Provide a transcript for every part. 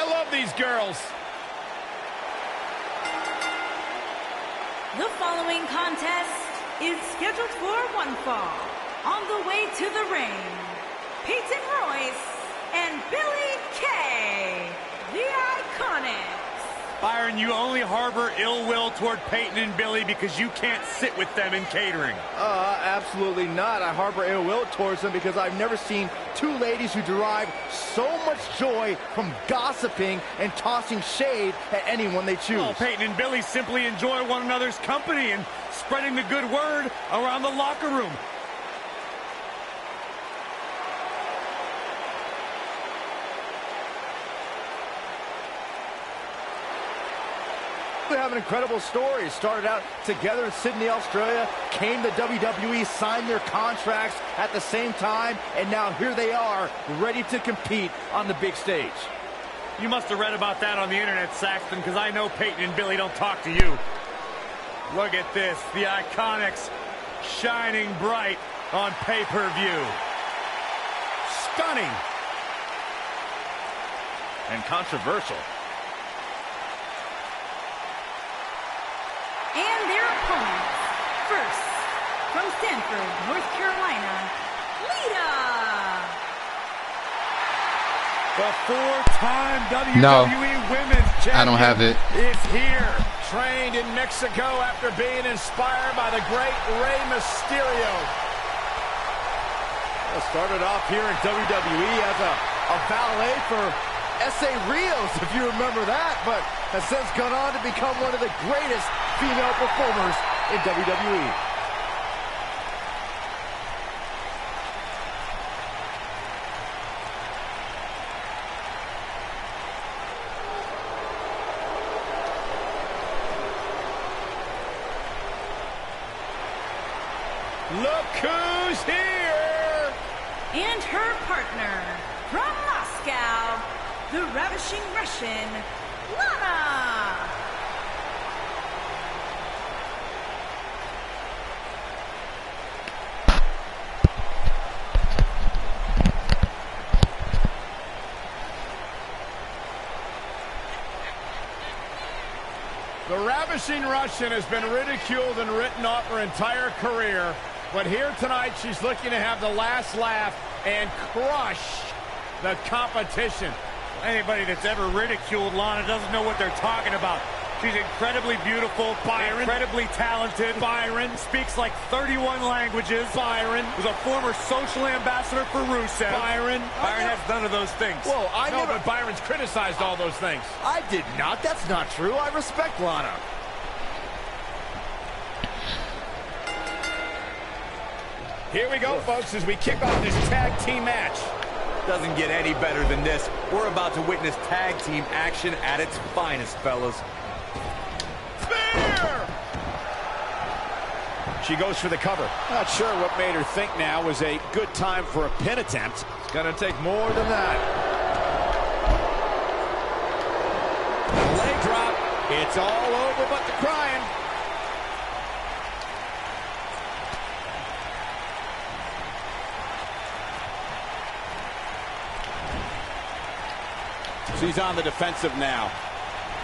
I love these girls. The following contest is scheduled for one fall. On the way to the ring, Peyton Royce and Billy Kay, the Iconics. Byron, you only harbor ill will toward Peyton and Billy because you can't sit with them in catering. Absolutely not. I harbor ill will towards them because I've never seen two ladies who derive so much joy from gossiping and tossing shade at anyone they choose. Well, Peyton and Billy simply enjoy one another's company and spreading the good word around the locker room. They have an incredible story. Started out together in Sydney, Australia, came to WWE, signed their contracts at the same time, and now here they are, ready to compete on the big stage. You must have read about that on the internet, Saxton, because I know Peyton and Billy don't talk to you. Look at this, the Iconics shining bright on pay-per-view. Stunning. And controversial. And their opponents. First, from Stanford, North Carolina, Lita. The four-time WWE Women's Champion. I don't have it. Is here. Trained in Mexico after being inspired by the great Rey Mysterio. Well, started off here in WWE as a valet for S.A. Rios, if you remember that, but has since gone on to become one of the greatest female performers in WWE. Look who's here! And her partner, from Moscow, the ravishing Russian, Lana. The ravishing Russian has been ridiculed and written off her entire career, but here tonight she's looking to have the last laugh and crush the competition. Anybody that's ever ridiculed Lana doesn't know what they're talking about. She's incredibly beautiful, Byron, incredibly talented. Byron speaks like 31 languages. Byron was a former social ambassador for Rusev. Byron has none of those things. Whoa, I know, but Byron's criticized all those things. I did not. That's not true. I respect Lana. Here we go, folks, as we kick off this tag team match. Doesn't get any better than this. We're about to witness tag team action at its finest, fellas. Spear! She goes for the cover. Not sure what made her think now was a good time for a pin attempt. It's going to take more than that. Leg drop. It's all over but the crying. She's on the defensive now.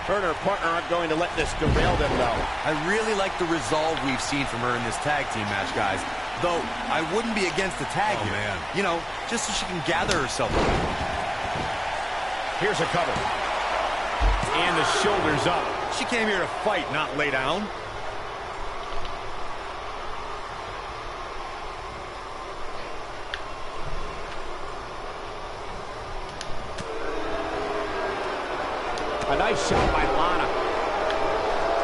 Her and her partner aren't going to let this derail them, though. I really like the resolve we've seen from her in this tag team match, guys. Though, I wouldn't be against the tag here. Man. You know, just so she can gather herself. Here's a cover. And the shoulders up. She came here to fight, not lay down. A nice shot by Lana.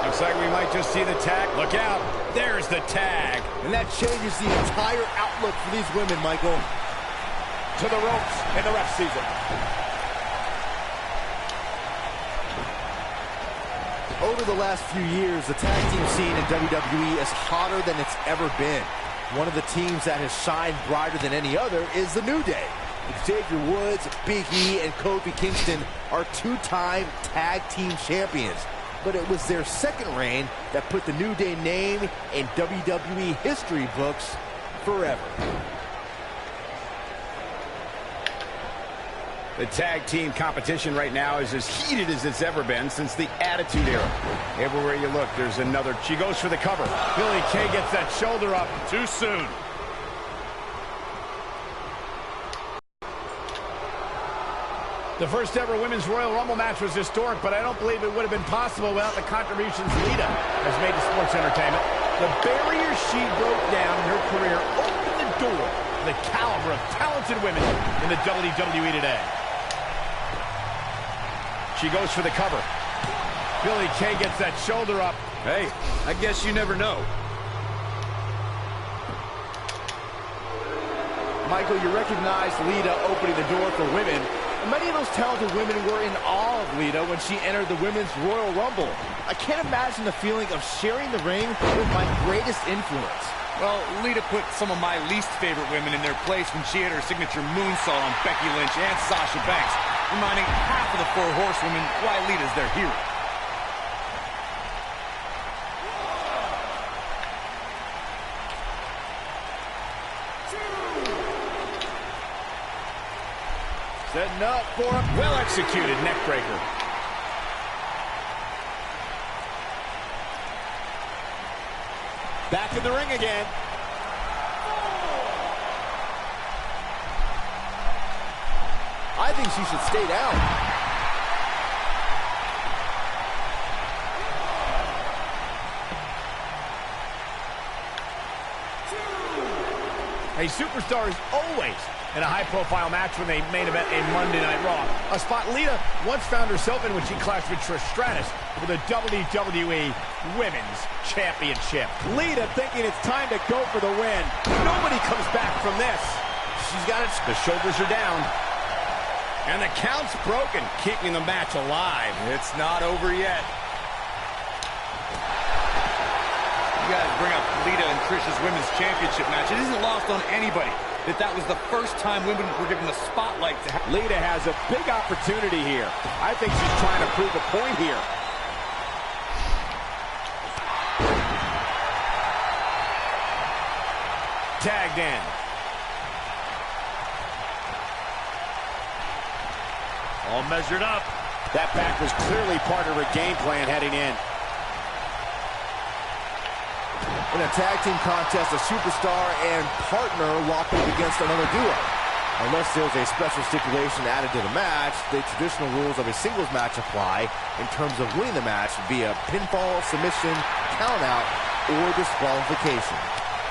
Looks like we might just see the tag. Look out. There's the tag. And that changes the entire outlook for these women, Michael. To the ropes, and the ref sees it. Over the last few years, the tag team scene in WWE is hotter than it's ever been. One of the teams that has shined brighter than any other is the New Day. Xavier Woods, Big E, and Kofi Kingston are two-time tag team champions. But it was their second reign that put the New Day name in WWE history books forever. The tag team competition right now is as heated as it's ever been since the Attitude Era. Everywhere you look, there's another. She goes for the cover. Billie Kay gets that shoulder up too soon. The first ever Women's Royal Rumble match was historic, but I don't believe it would have been possible without the contributions Lita has made to sports entertainment. The barrier she broke down in her career opened the door to the caliber of talented women in the WWE today. She goes for the cover. Billie Kay gets that shoulder up. Hey, I guess you never know. Michael, you recognize Lita opening the door for women. Many of those talented women were in awe of Lita when she entered the Women's Royal Rumble. I can't imagine the feeling of sharing the ring with my greatest influence. Well, Lita put some of my least favorite women in their place when she hit her signature moonsault on Becky Lynch and Sasha Banks, reminding half of the 4 horsewomen why Lita's their hero. Setting up for a well-executed neckbreaker. Back in the ring again. I think she should stay down. A superstar is always in a high-profile match when they main event a Monday Night Raw. A spot Lita once found herself in when she clashed with Trish Stratus for the WWE Women's Championship. Lita thinking it's time to go for the win. Nobody comes back from this. She's got it. The shoulders are down. And the count's broken, keeping the match alive. It's not over yet. You guys bring up Lita and Trish's Women's Championship match. It isn't lost on anybody that was the first time women were given the spotlight to have. Lita has a big opportunity here. I think she's trying to prove a point here. Tagged in. All measured up. That back was clearly part of her game plan heading in. In a tag team contest, a superstar and partner lock up against another duo. Unless there's a special stipulation added to the match, the traditional rules of a singles match apply in terms of winning the match via pinfall, submission, countout, or disqualification.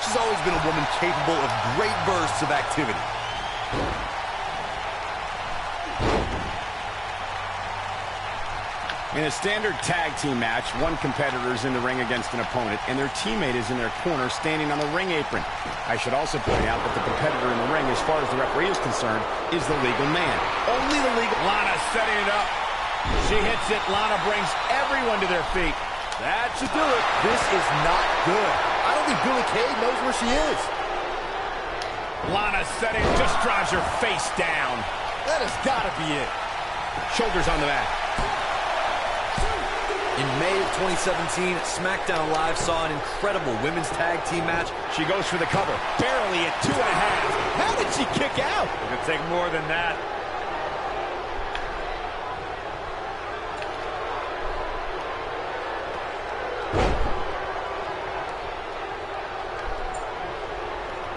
She's always been a woman capable of great bursts of activity. In a standard tag team match, one competitor is in the ring against an opponent, and their teammate is in their corner standing on the ring apron. I should also point out that the competitor in the ring, as far as the referee is concerned, is the legal man. Only the legal... Lana setting it up. She hits it. Lana brings everyone to their feet. That should do it. This is not good. I don't think Billie Kay knows where she is. Lana setting, just drives her face down. That has got to be it. Shoulders on the mat. In May of 2017, SmackDown Live saw an incredible women's tag team match. She goes for the cover. Barely at 2.5. How did she kick out? It could take more than that.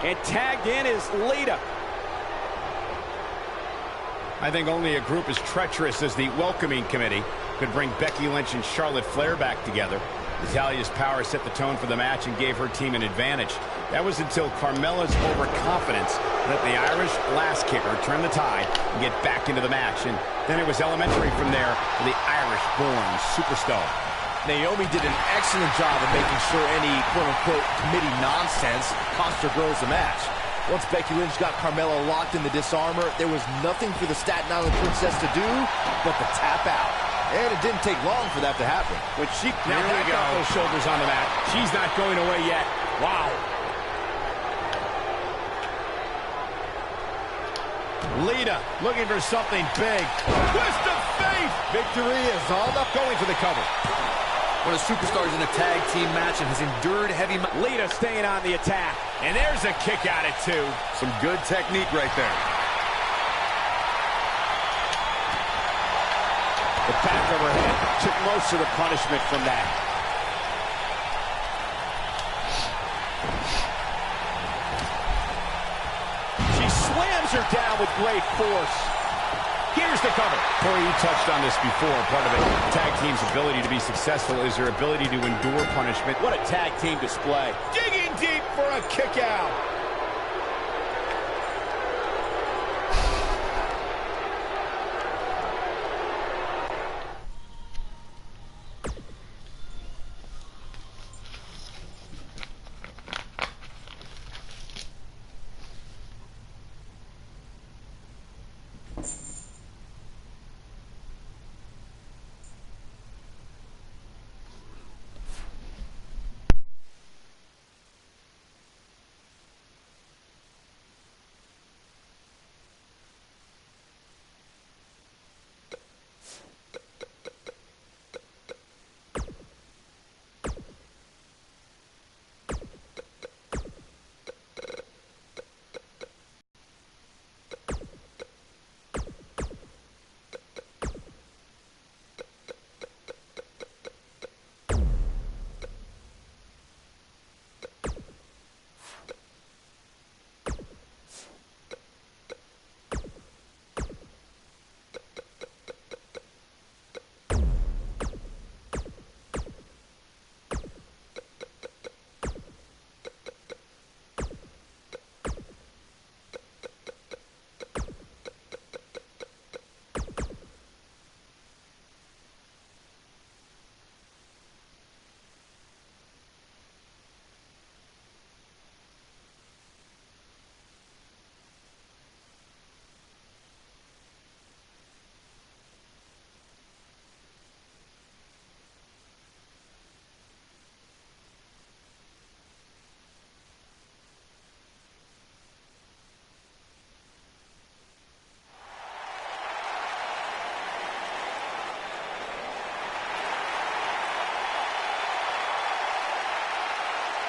And tagged in is Lita. I think only a group as treacherous as the Welcoming Committee could bring Becky Lynch and Charlotte Flair back together. Natalia's power set the tone for the match and gave her team an advantage. That was until Carmella's overconfidence let the Irish glass kicker turn the tide and get back into the match. And then it was elementary from there for the Irish-born superstar. Naomi did an excellent job of making sure any quote-unquote committee nonsense cost her girls the match. Once Becky Lynch got Carmella locked in the disarmor, there was nothing for the Staten Island Princess to do but to tap out. And it didn't take long for that to happen. When she now got those shoulders on the mat, she's not going away yet. Wow. Lita looking for something big. Twist of fate. Victory is all up, going for the cover. One of the superstars in a tag team match and has endured heavy... Lita staying on the attack. And there's a kick out at 2. Some good technique right there. back of her head. Took most of the punishment from that. She slams her down with great force. Here's the cover. Corey, you touched on this before. Part of a tag team's ability to be successful is their ability to endure punishment. What a tag team display. Digging deep for a kick out.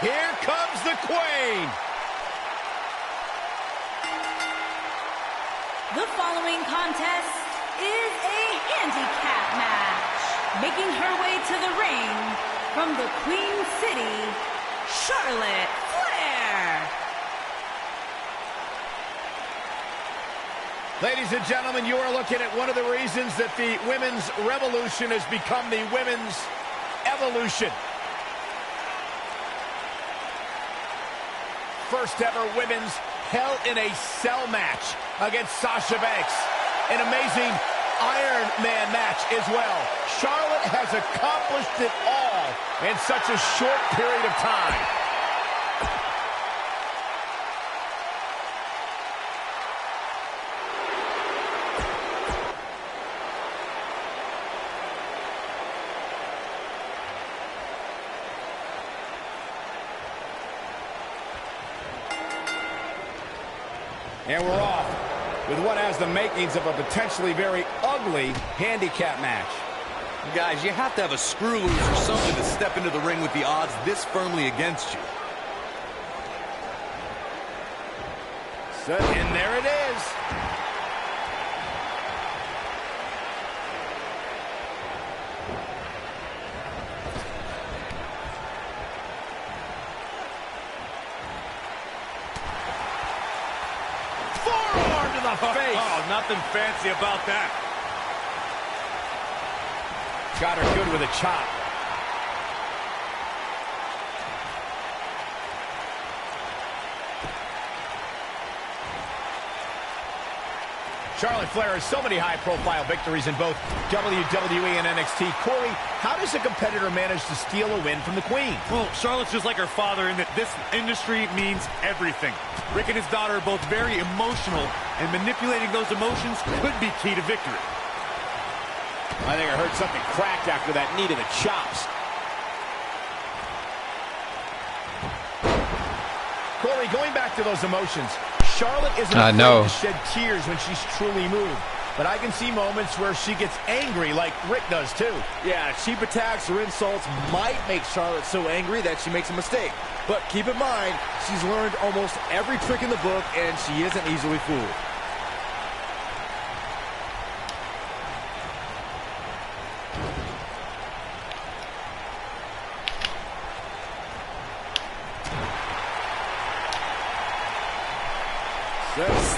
Here comes the Queen. The following contest is a handicap match. Making her way to the ring from the Queen City, Charlotte Flair. Ladies and gentlemen, you are looking at one of the reasons that the women's revolution has become the women's evolution. First ever women's Hell in a Cell match against Sasha Banks. An amazing Iron Man match as well. Charlotte has accomplished it all in such a short period of time. And we're off with what has the makings of a potentially very ugly handicap match. Guys, you have to have a screw loose or something to step into the ring with the odds this firmly against you. And there it is. Forearm to the face. Oh, nothing fancy about that. Got her good with a chop. Charlotte Flair has so many high-profile victories in both WWE and NXT. Corey, how does a competitor manage to steal a win from the Queen? Well, Charlotte's just like her father in that this industry means everything. Rick and his daughter are both very emotional, and manipulating those emotions could be key to victory. I think I heard something crack after that knee to the chops. Corey, going back to those emotions, Charlotte isn't afraid to shed tears when she's truly moved. But I can see moments where she gets angry like Rick does too. Yeah, cheap attacks or insults might make Charlotte so angry that she makes a mistake. But keep in mind, she's learned almost every trick in the book and she isn't easily fooled.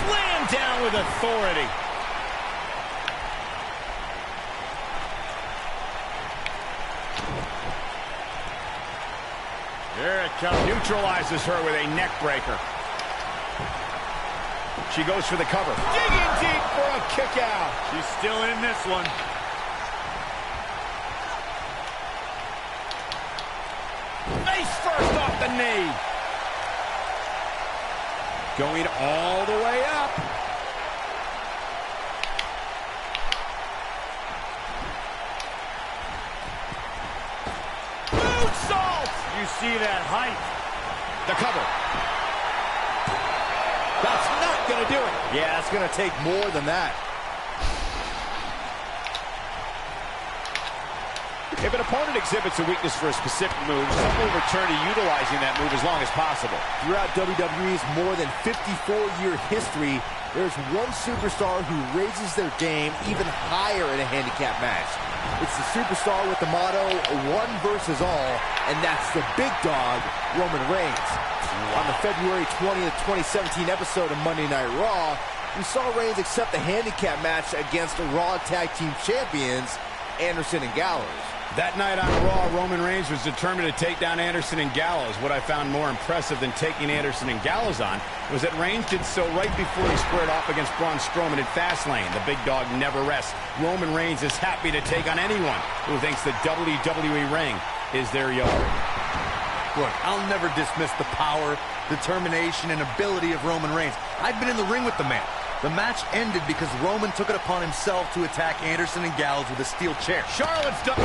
Slammed down with authority. There it comes. Neutralizes her with a neck breaker. She goes for the cover. Digging deep for a kick out. She's still in this one. Face first off the knee. Going all the way up. Moonsault! You see that height. The cover. That's not going to do it. Yeah, it's going to take more than that. If an opponent exhibits a weakness for a specific move, some will return to utilizing that move as long as possible. Throughout WWE's more than 54-year history, there's one superstar who raises their game even higher in a handicap match. It's the superstar with the motto, one versus all, and that's the big dog, Roman Reigns. On the February 20th, 2017 episode of Monday Night Raw, we saw Reigns accept the handicap match against the Raw Tag Team Champions, Anderson and Gallows. That night on Raw, Roman Reigns was determined to take down Anderson and Gallows. What I found more impressive than taking Anderson and Gallows on was that Reigns did so right before he squared off against Braun Strowman in Fastlane. The big dog never rests. Roman Reigns is happy to take on anyone who thinks the WWE ring is their yard. Look, I'll never dismiss the power, determination, and ability of Roman Reigns. I've been in the ring with the man. The match ended because Roman took it upon himself to attack Anderson and Gallows with a steel chair. Charlotte's done.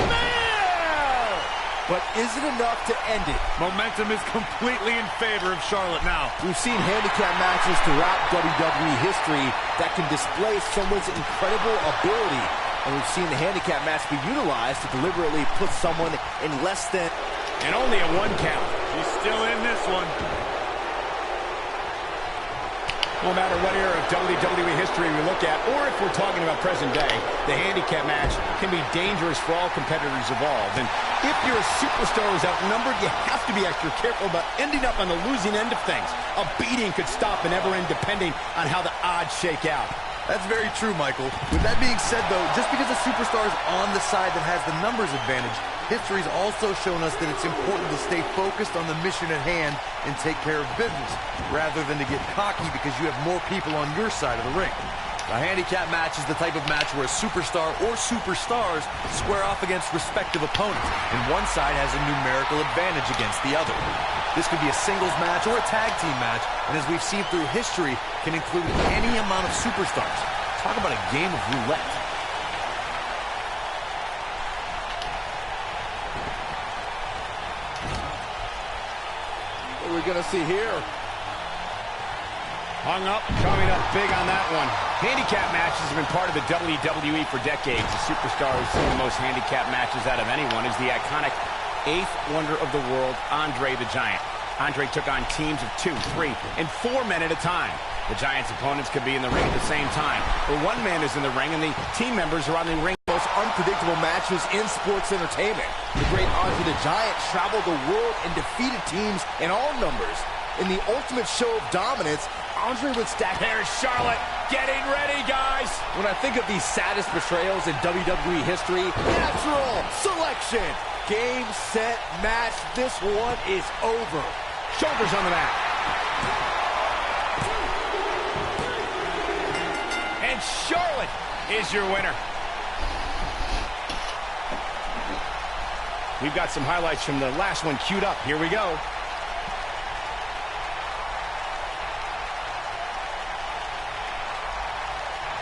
But is it enough to end it? Momentum is completely in favor of Charlotte now. We've seen handicap matches throughout WWE history that can display someone's incredible ability. And we've seen the handicap match be utilized to deliberately put someone in less than... And only a one count. She's still in this one. No matter what era of WWE history we look at, or if we're talking about present day, the handicap match can be dangerous for all competitors involved. And if you're a superstar who's outnumbered, you have to be extra careful about ending up on the losing end of things. A beating could stop and never end depending on how the odds shake out. That's very true, Michael. With that being said, though, just because a superstar is on the side that has the numbers advantage, history's also shown us that it's important to stay focused on the mission at hand and take care of business, rather than to get cocky because you have more people on your side of the ring. A handicap match is the type of match where a superstar or superstars square off against respective opponents, and one side has a numerical advantage against the other. This could be a singles match or a tag team match, and as we've seen through history, can include any amount of superstars. Talk about a game of roulette. What are we going to see here? Hung up, coming up big on that one. Handicap matches have been part of the WWE for decades. The superstar who's seen the most handicap matches out of anyone is the iconic eighth wonder of the world, Andre the Giant. Andre took on teams of 2, 3, and 4 men at a time. The Giant's opponents could be in the ring at the same time, or one man is in the ring and the team members are on the ring. Most unpredictable matches in sports entertainment. The great Andre the Giant traveled the world and defeated teams in all numbers. In the ultimate show of dominance, Andre would stack... There's Charlotte getting ready, guys. When I think of these saddest betrayals in WWE history, natural selection. Game, set, match. This one is over. Shoulders on the mat. And Charlotte is your winner. We've got some highlights from the last one queued up. Here we go.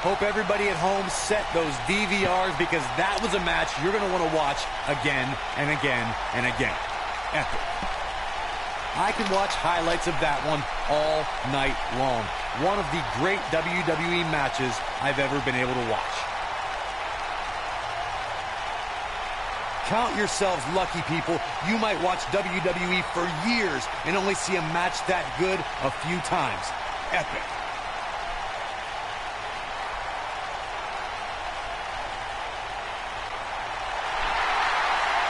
Hope everybody at home set those DVRs, because that was a match you're going to want to watch again and again and again. Epic. I can watch highlights of that one all night long. One of the great WWE matches I've ever been able to watch. Count yourselves lucky, people. You might watch WWE for years and only see a match that good a few times. Epic.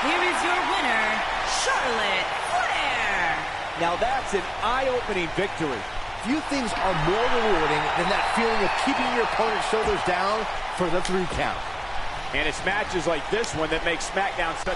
Here is your winner, Charlotte Flair. Now that's an eye-opening victory. few things are more rewarding than that feeling of keeping your opponent's shoulders down for the 3 count. And it's matches like this one that make SmackDown such...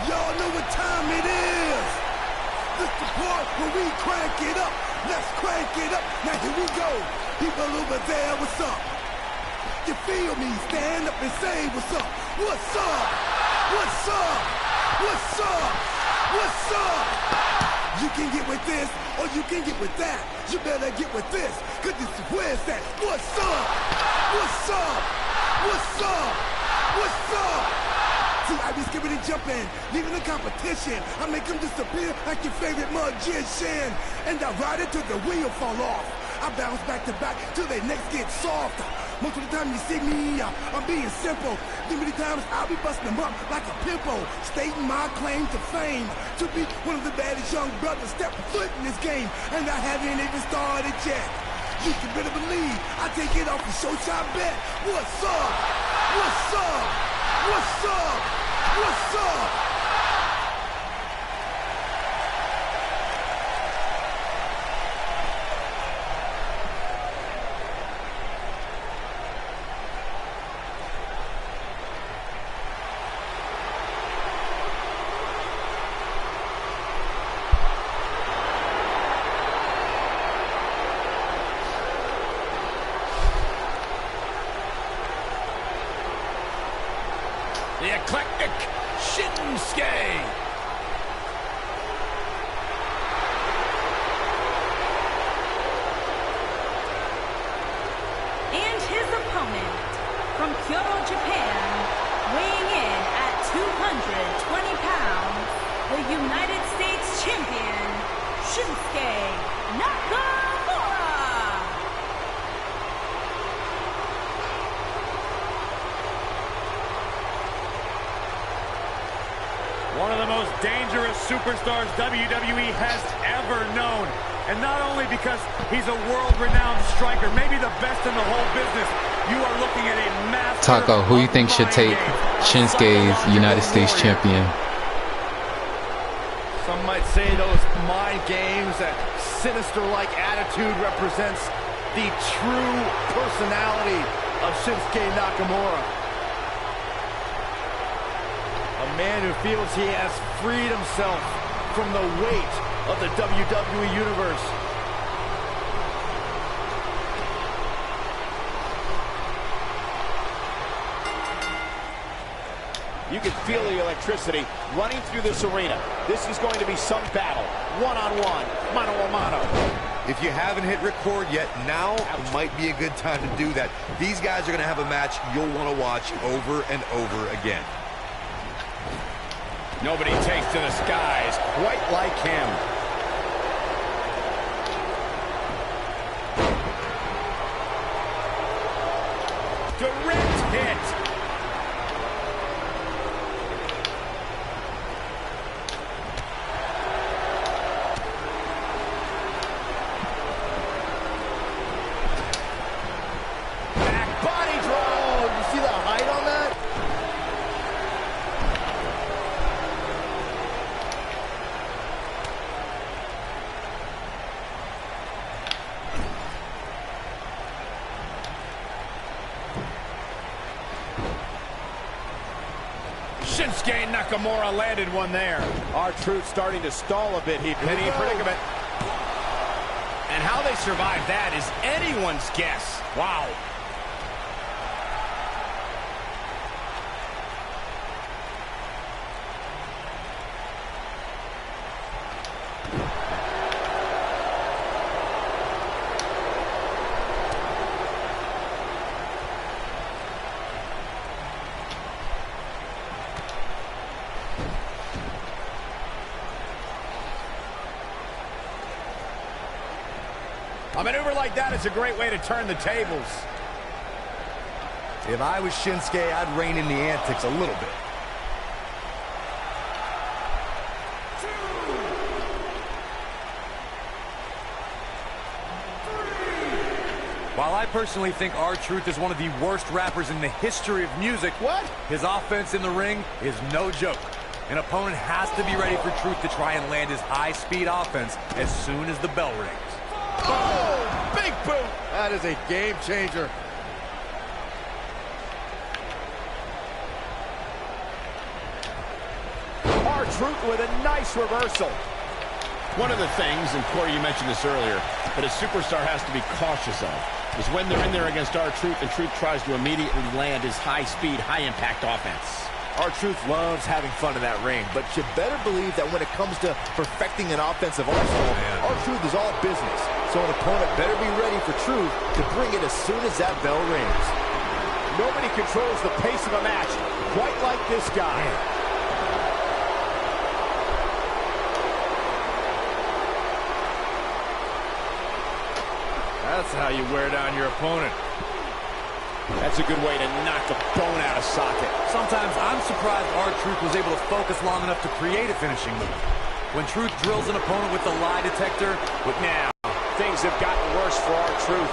Y'all know what time it is. This the part where we crank it up. Let's crank it up. Now here we go. People over there, what's up? You feel me? Stand up and say what's up. What's up? What's up? What's up? What's up? You can get with this or you can get with that. You better get with this, cause this is where it's at. What's up? What's up? What's up? What's up? See, I be skipping and jumping, leaving the competition. I make them disappear like your favorite magician. And I ride it till the wheel fall off. I bounce back to back till their necks get soft. Most of the time you see me, I'm being simple. Too many times I'll be busting them up like a pimple, stating my claim to fame, to be one of the baddest young brothers step foot in this game. And I haven't even started yet. You can better believe I take it off the show shot bet. What's up? What's up? What's up? What's up? The eclectic Shinsuke. And his opponent, from Kyoto, Japan, weighing in at 220 pounds, the United States Champion, Shinsuke Nakamura. One of the most dangerous superstars WWE has ever known. And not only because he's a world-renowned striker, maybe the best in the whole business, you are looking at a master. Taco, who you think should take Shinsuke's United States champion? Some might say those mind games, that sinister-like attitude represents the true personality of Shinsuke Nakamura. A man who feels he has freed himself from the weight of the WWE Universe. You can feel the electricity running through this arena. This is going to be some battle. One-on-one, mano-a-mano. If you haven't hit record yet, now might be a good time to do that. These guys are going to have a match you'll want to watch over and over again. Nobody takes to the skies quite like him. Direct hit. Back body draw. You see the height on that? Shinsuke Nakamura landed one there. R-Truth starting to stall a bit here. Penny predicament. And how they survived that is anyone's guess. Wow. A maneuver like that is a great way to turn the tables. If I was Shinsuke, I'd rein in the antics a little bit. While I personally think R-Truth is one of the worst rappers in the history of music, his offense in the ring is no joke. An opponent has to be ready for Truth to try and land his high-speed offense as soon as the bell rings. Oh, big boot. That is a game changer. R-Truth with a nice reversal. One of the things, and Corey, you mentioned this earlier, that a superstar has to be cautious of is when they're in there against R-Truth and Truth tries to immediately land his high-speed, high-impact offense. R-Truth loves having fun in that ring, but you better believe that when it comes to perfecting an offensive arsenal, R-Truth is all business. So an opponent better be ready for Truth to bring it as soon as that bell rings. Nobody controls the pace of a match quite like this guy. That's how you wear down your opponent. That's a good way to knock a bone out of socket. Sometimes I'm surprised R-Truth was able to focus long enough to create a finishing move. When Truth drills an opponent with the lie detector, Now, things have gotten worse for R-Truth.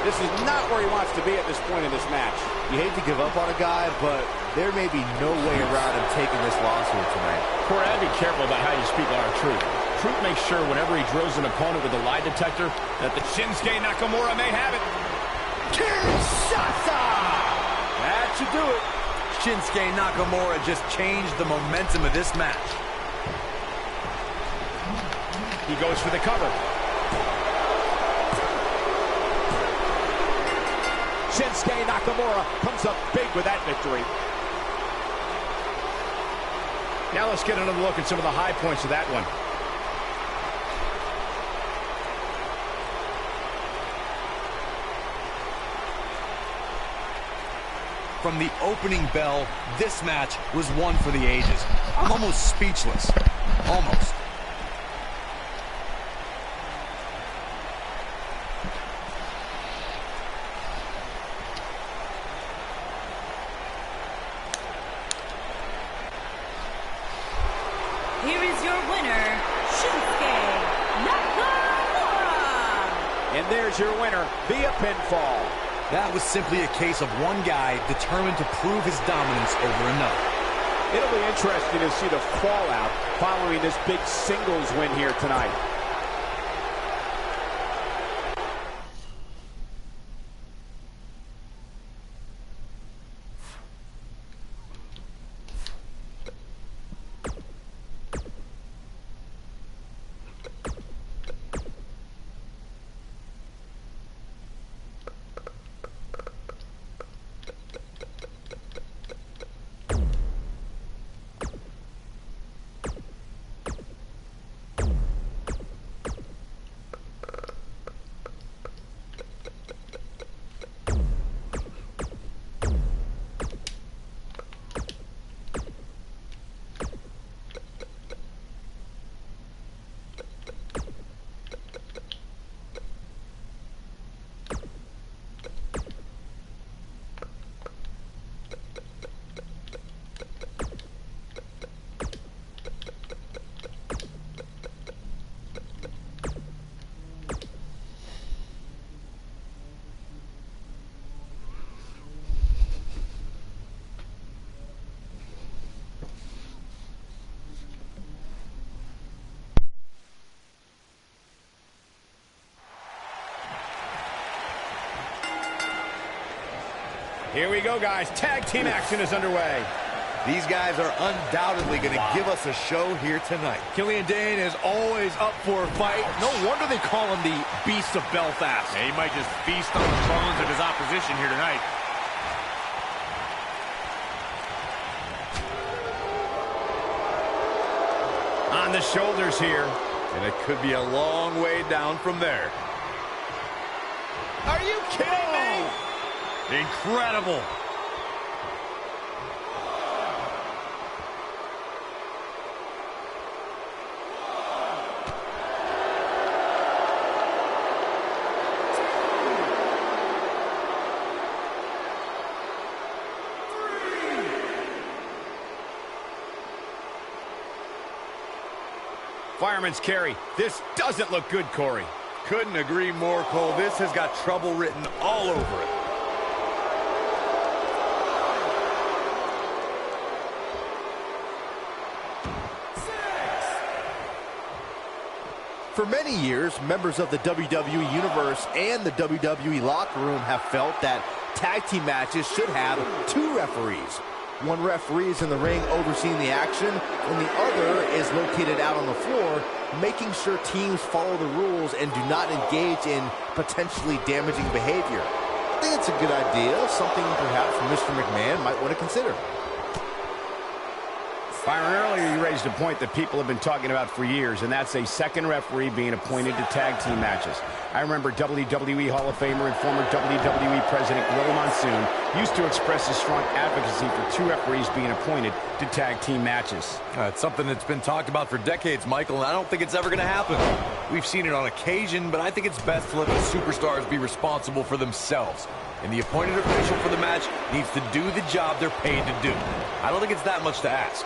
This is not where he wants to be at this point in this match. You hate to give up on a guy, but there may be no way around him taking this loss here tonight. Corey, I'd be careful about how you speak on R-Truth. Truth makes sure whenever he drills an opponent with a lie detector that the Shinsuke Nakamura may have it. Kinshasa! That should do it. Shinsuke Nakamura just changed the momentum of this match. He goes for the cover. Shinsuke Nakamura comes up big with that victory. Now let's get another look at some of the high points of that one. From the opening bell, this match was one for the ages. I'm almost speechless. Almost. Here is your winner, Shinsuke Nakamura. And there's your winner via pinfall. That was simply a case of one guy determined to prove his dominance over another. It'll be interesting to see the fallout following this big singles win here tonight. Here we go, guys. Tag team action is underway. These guys are undoubtedly going to give us a show here tonight. Killian Dane is always up for a fight. No wonder they call him the Beast of Belfast. Yeah, he might just feast on the bones of his opposition here tonight. On the shoulders here. And it could be a long way down from there. Are you kidding me? Incredible. Fireman's carry. This doesn't look good, Corey. Couldn't agree more, Cole. This has got trouble written all over it. For many years, members of the WWE Universe and the WWE locker room have felt that tag team matches should have 2 referees. One referee is in the ring overseeing the action, and the other is located out on the floor, making sure teams follow the rules and do not engage in potentially damaging behavior. I think it's a good idea, something perhaps Mr. McMahon might want to consider. Byron, earlier you raised a point that people have been talking about for years, and that's a second referee being appointed to tag team matches. I remember WWE Hall of Famer and former WWE President Will Monsoon used to express his strong advocacy for 2 referees being appointed to tag team matches. It's something that's been talked about for decades, Michael, and I don't think it's ever going to happen. We've seen it on occasion, but I think it's best to let the superstars be responsible for themselves. And the appointed official for the match needs to do the job they're paid to do. I don't think it's that much to ask.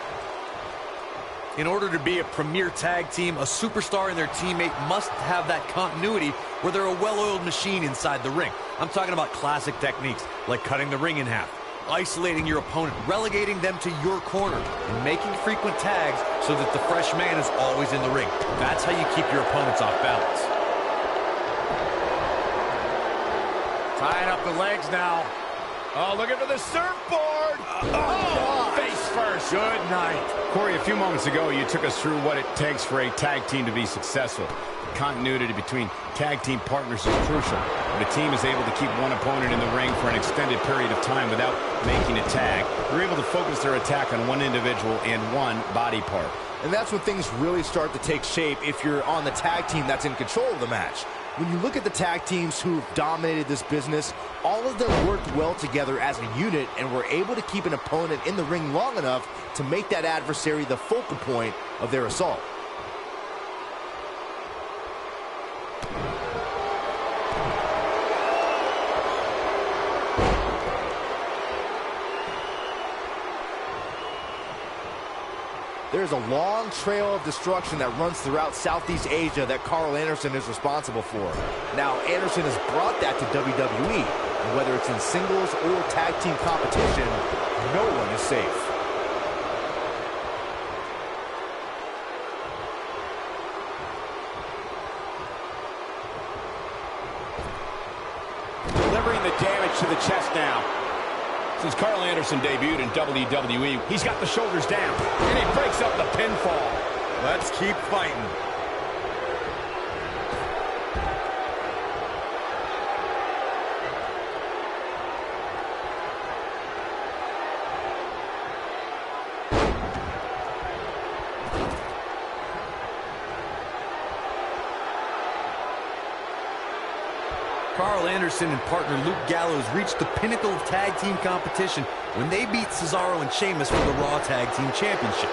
In order to be a premier tag team, a superstar and their teammate must have that continuity where they're a well-oiled machine inside the ring. I'm talking about classic techniques like cutting the ring in half, isolating your opponent, relegating them to your corner, and making frequent tags so that the fresh man is always in the ring. That's how you keep your opponents off balance. Tying up the legs now. Oh, looking for the surfboard. Face first. Good night. Corey, a few moments ago, you took us through what it takes for a tag team to be successful. Continuity between tag team partners is crucial. When a team is able to keep one opponent in the ring for an extended period of time without making a tag, they're able to focus their attack on one individual and one body part. And that's when things really start to take shape if you're on the tag team that's in control of the match. When you look at the tag teams who've dominated this business, all of them worked well together as a unit and were able to keep an opponent in the ring long enough to make that adversary the focal point of their assault. There's a long trail of destruction that runs throughout Southeast Asia that Carl Anderson is responsible for. Now, Anderson has brought that to WWE, and whether it's in singles or tag team competition, no one is safe. Delivering the damage to the chest now. Since Carl Anderson debuted in WWE, he's got the shoulders down, and he breaks up the pinfall. Let's keep fighting. Carl Anderson and partner Luke Gallows reached the pinnacle of tag team competition when they beat Cesaro and Sheamus for the Raw Tag Team Championship.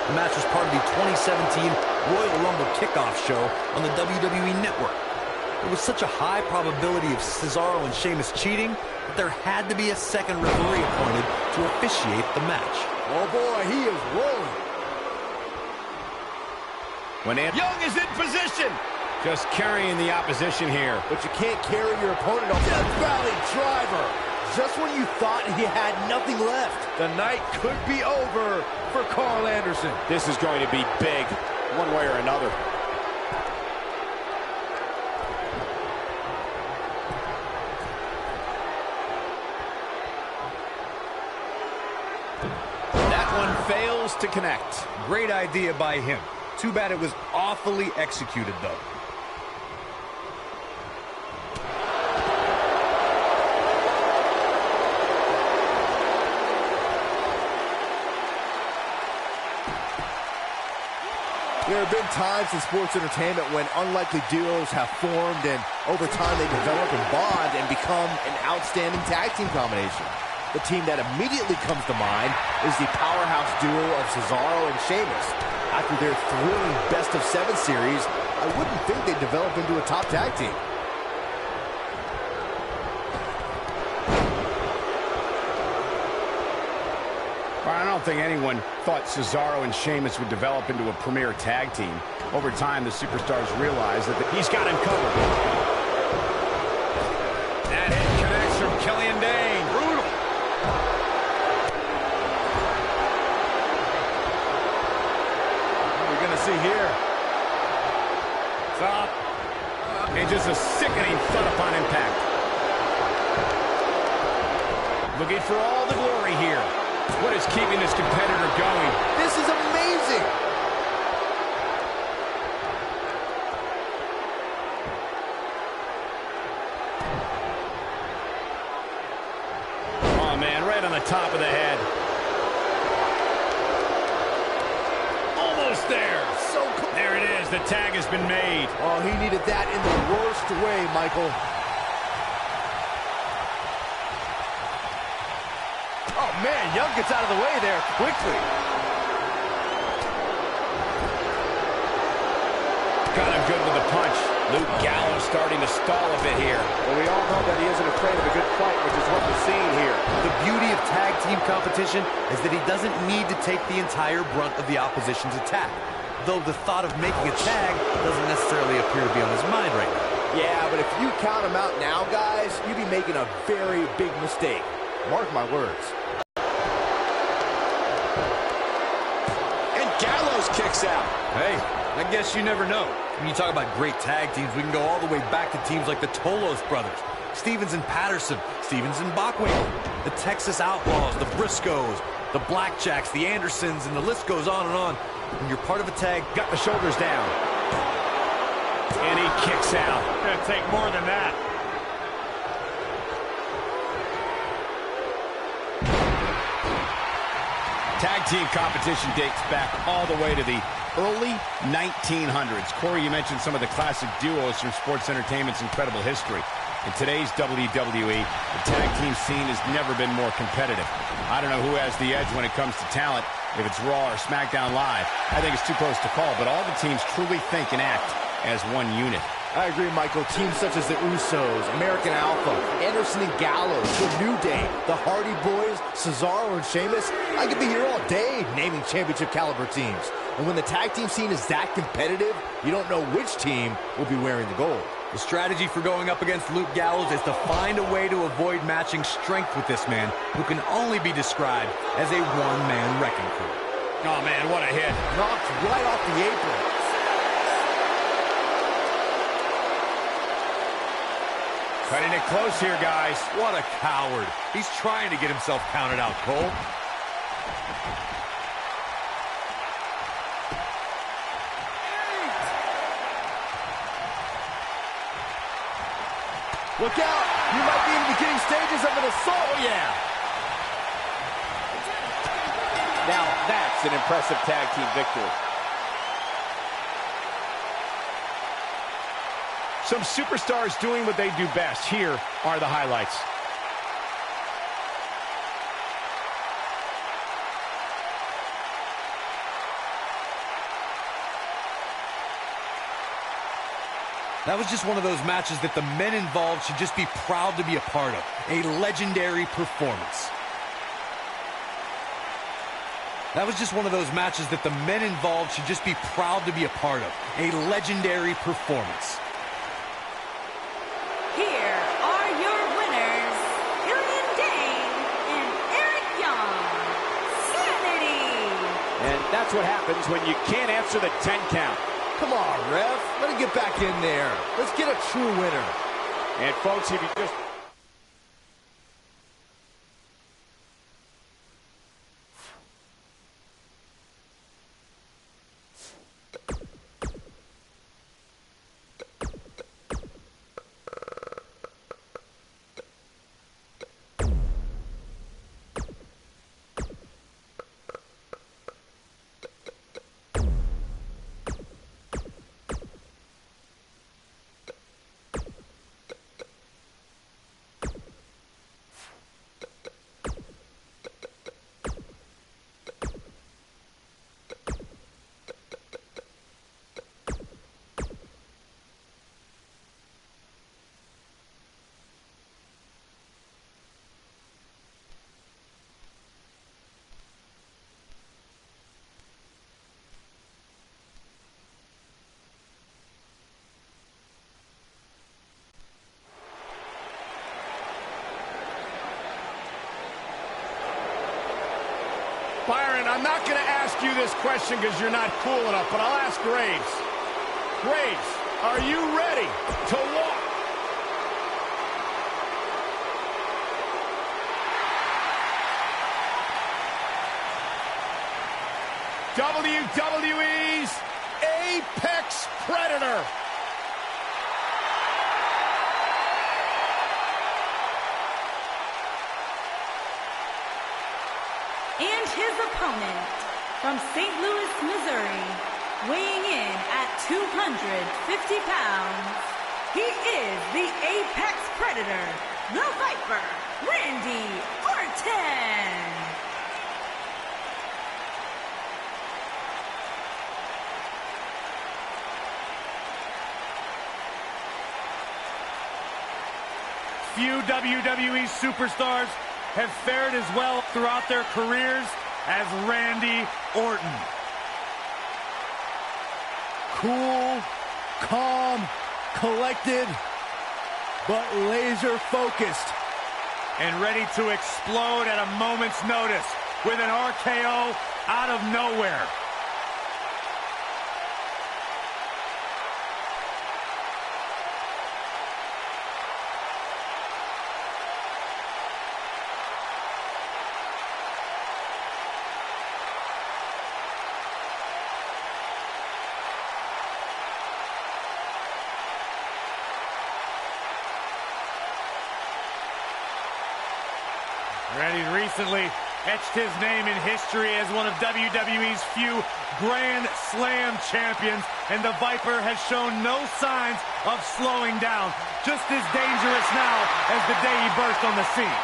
The match was part of the 2017 Royal Rumble kickoff show on the WWE Network. There was such a high probability of Cesaro and Sheamus cheating that there had to be a second referee appointed to officiate the match. Oh boy, he is rolling. Young is in position. Just carrying the opposition here. But you can't carry your opponent off Death Valley driver. Just when you thought he had nothing left. The night could be over for Carl Anderson. This is going to be big, one way or another. That fails to connect. Great idea by him. Too bad it was awfully executed, though. There have been times in sports entertainment when unlikely duos have formed, and over time they develop and bond and become an outstanding tag team combination. The team that immediately comes to mind is the powerhouse duo of Cesaro and Sheamus. After their thrilling best-of-7 series, I wouldn't think they'd develop into a top tag team. I don't think anyone thought Cesaro and Sheamus would develop into a premier tag team. Over time, the superstars realized that he's got him covered. That hit connects from Killian Dane. Brutal. What are we going to see here? Stop. And just a sickening thud upon impact. Looking for all the glory here. What is keeping this competitor going? This is amazing! Oh, man, right on the top of the head. Almost there. So cool. There it is. The tag has been made. Oh, he needed that in the worst way, Michael. Oh, man, Young gets out of the way there quickly. Got him good with a punch. Luke Gallows starting to stall a bit here. Well, we all know that he isn't afraid of a good fight, which is what we're seeing here. The beauty of tag team competition is that he doesn't need to take the entire brunt of the opposition's attack. Though the thought of making a tag doesn't necessarily appear to be on his mind right now. Yeah, but if you count him out now, guys, you'd be making a very big mistake. Mark my words. Gallows kicks out. Hey, I guess you never know. When you talk about great tag teams, we can go all the way back to teams like the Tolos brothers, Stevens and Patterson, Stevens and Bockwinkel, the Texas Outlaws, the Briscoes, the Blackjacks, the Andersons, and the list goes on and on. When you're part of a tag, Got the shoulders down. And he kicks out. Gonna take more than that. Tag team competition dates back all the way to the early 1900s. Corey, you mentioned some of the classic duos from sports entertainment's incredible history. In today's WWE, the tag team scene has never been more competitive. I don't know who has the edge when it comes to talent, if it's Raw or SmackDown Live. I think it's too close to call, but all the teams truly think and act as one unit. I agree, Michael. Teams such as the Usos, American Alpha, Anderson and Gallows, The New Day, the Hardy Boys, Cesaro and Sheamus. I could be here all day naming championship caliber teams. And when the tag team scene is that competitive, you don't know which team will be wearing the gold. the strategy for going up against Luke Gallows is to find a way to avoid matching strength with this man, who can only be described as a one-man wrecking crew. Oh, man, what a hit. Knocked right off the apron. Cutting it close here, guys. What a coward. He's trying to get himself counted out, Cole. Look out! You might be in the beginning stages of an assault. Oh, yeah. Now that's an impressive tag team victory. Some superstars doing what they do best. Here are the highlights. That was just one of those matches that the men involved should just be proud to be a part of. A legendary performance. That was just one of those matches that the men involved should just be proud to be a part of. A legendary performance. Here are your winners, Killian Dane and Eric Young. Sanity! And that's what happens when you can't answer the 10 count. Come on, ref. Let him get back in there. Let's get a true winner. And folks, if you just... I'm not going to ask you this question because you're not cool enough, but I'll ask Graves. Graves, are you ready to walk? WWE's Apex Predator. And his opponent, from St. Louis, Missouri, weighing in at 250 pounds, he is the Apex Predator, the Viper, Randy Orton. Few WWE superstars have fared as well throughout their careers as Randy Orton. Cool, calm, collected, but laser focused. And ready to explode at a moment's notice with an RKO out of nowhere. Randy recently etched his name in history as one of WWE's few Grand Slam champions, and the Viper has shown no signs of slowing down. Just as dangerous now as the day he burst on the scene.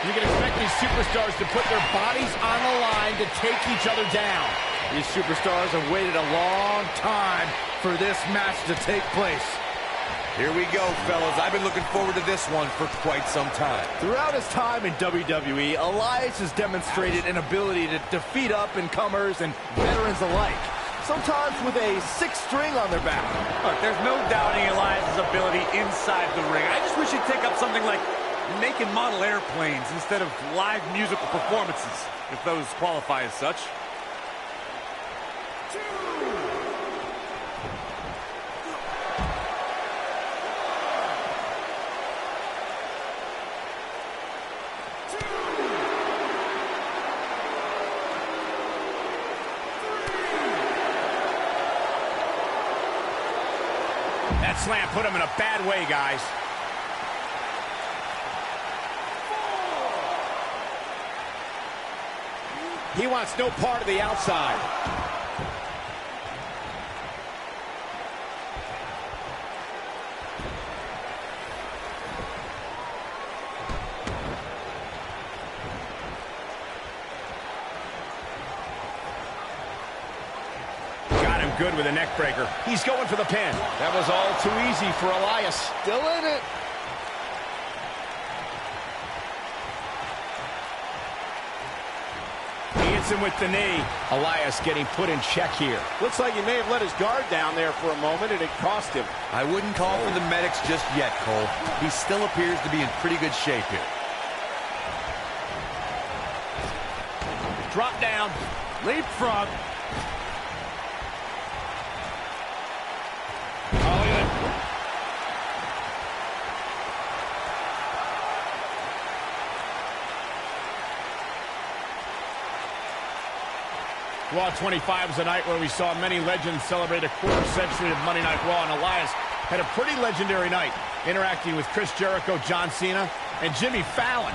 You can expect these superstars to put their bodies on the line to take each other down. These superstars have waited a long time for this match to take place. Here we go, fellas. I've been looking forward to this one for quite some time. Throughout his time in WWE, Elias has demonstrated an ability to defeat up-and-comers and veterans alike, sometimes with a sixth string on their back. Look, there's no doubting Elias' ability inside the ring. I just wish he'd take up something like making model airplanes instead of live musical performances, if those qualify as such. That slam put him in a bad way, guys. He wants no part of the outside. Got him good with a neck breaker. He's going for the pin. That was all too easy for Elias. Still in it. Him with the knee. Elias getting put in check here. Looks like he may have let his guard down there for a moment, and it cost him. I wouldn't call for the medics just yet, Cole. He still appears to be in pretty good shape here. Drop down. Leapfrog. Raw 25 was a night where we saw many legends celebrate a quarter century of Monday Night Raw, and Elias had a pretty legendary night, interacting with Chris Jericho, John Cena, and Jimmy Fallon.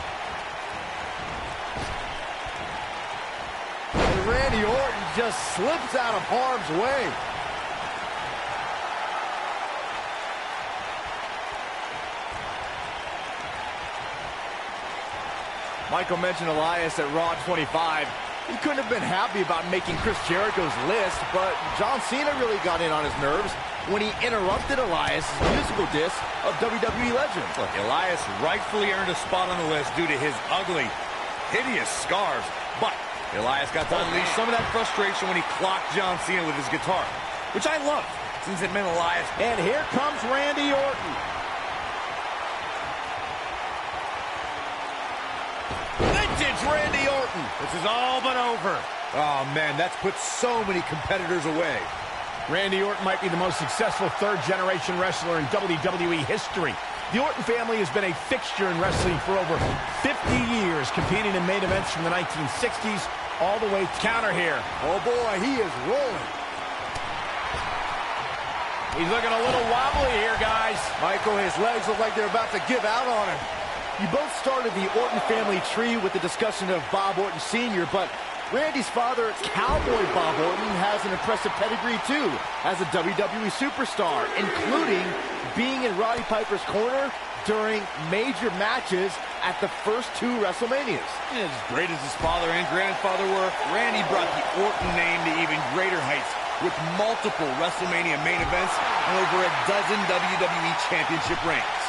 And Randy Orton just slips out of harm's way. Michael mentioned Elias at Raw 25. He couldn't have been happy about making Chris Jericho's list, but John Cena really got in on his nerves when he interrupted Elias' musical diss of WWE legends. Look, Elias rightfully earned a spot on the list due to his ugly, hideous scars, but Elias got to unleash some of that frustration when he clocked John Cena with his guitar, which I loved, since it meant Elias. And here comes Randy Orton. Vintage Randy Orton. This is all but over. Oh, man, that's put so many competitors away. Randy Orton might be the most successful third-generation wrestler in WWE history. The Orton family has been a fixture in wrestling for over 50 years, competing in main events from the 1960s all the way to counter here. Oh boy, he is rolling. He's looking a little wobbly here, guys. Michael, his legs look like they're about to give out on him. You both started the Orton family tree with the discussion of Bob Orton Sr., but Randy's father, Cowboy Bob Orton, has an impressive pedigree, too, as a WWE superstar, including being in Roddy Piper's corner during major matches at the first 2 WrestleManias. As great as his father and grandfather were, Randy brought the Orton name to even greater heights with multiple WrestleMania main events and over a dozen WWE Championship reigns.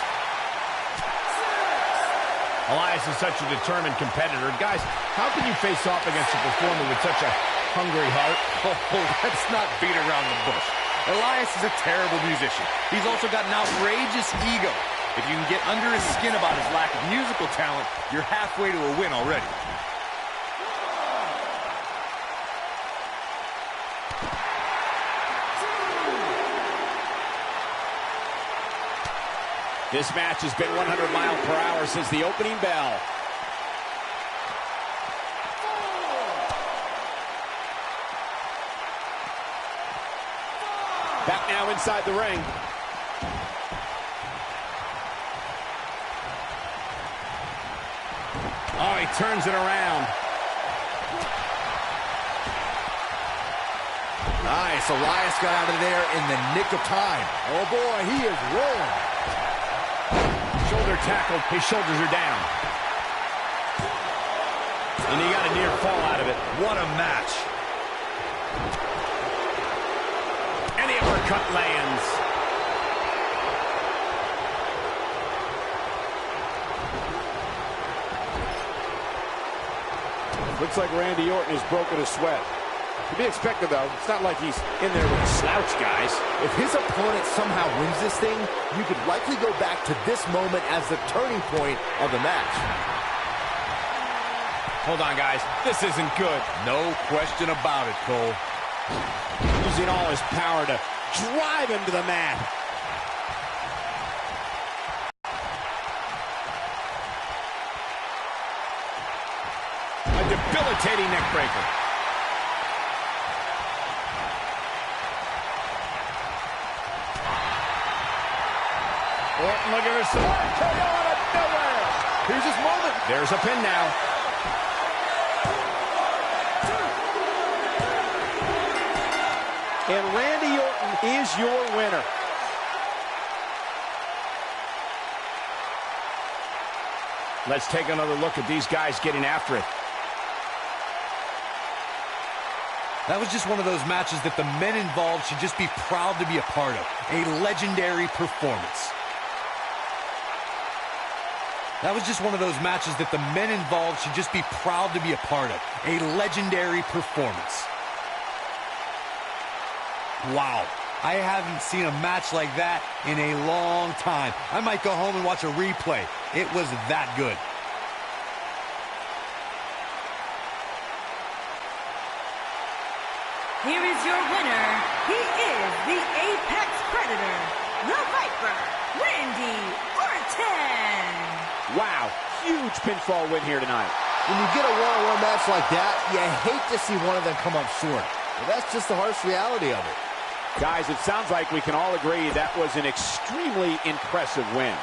Elias is such a determined competitor. Guys, how can you face off against a performer with such a hungry heart? Oh, let's not beat around the bush. Elias is a terrible musician. He's also got an outrageous ego. If you can get under his skin about his lack of musical talent, you're halfway to a win already. This match has been 100 miles per hour since the opening bell. Back now inside the ring. Oh, he turns it around. Nice. Elias got out of there in the nick of time. Oh boy, he is rolling. Shoulder tackle. His shoulders are down. And he got a near fall out of it. What a match. And the uppercut lands. Looks like Randy Orton has broken a sweat. To be expected, though. It's not like he's in there with a slouch, guys. If his opponent somehow wins this thing, you could likely go back to this moment as the turning point of the match. Hold on, guys. This isn't good. No question about it, Cole. Using all his power to drive him to the mat. A debilitating neck breaker. Orton looking for some KO out of nowhere. Here's his moment. There's a pin now. And Randy Orton is your winner. Let's take another look at these guys getting after it. That was just one of those matches that the men involved should just be proud to be a part of. A legendary performance. That was just one of those matches that the men involved should just be proud to be a part of. A legendary performance. Wow. I haven't seen a match like that in a long time. I might go home and watch a replay. It was that good. Here is your winner. He is the Apex Predator, the Viper, Randy Orton. Wow, huge pinfall win here tonight. When you get a one-on-one match like that, you hate to see one of them come up short. But that's just the harsh reality of it. Guys, it sounds like we can all agree that was an extremely impressive win.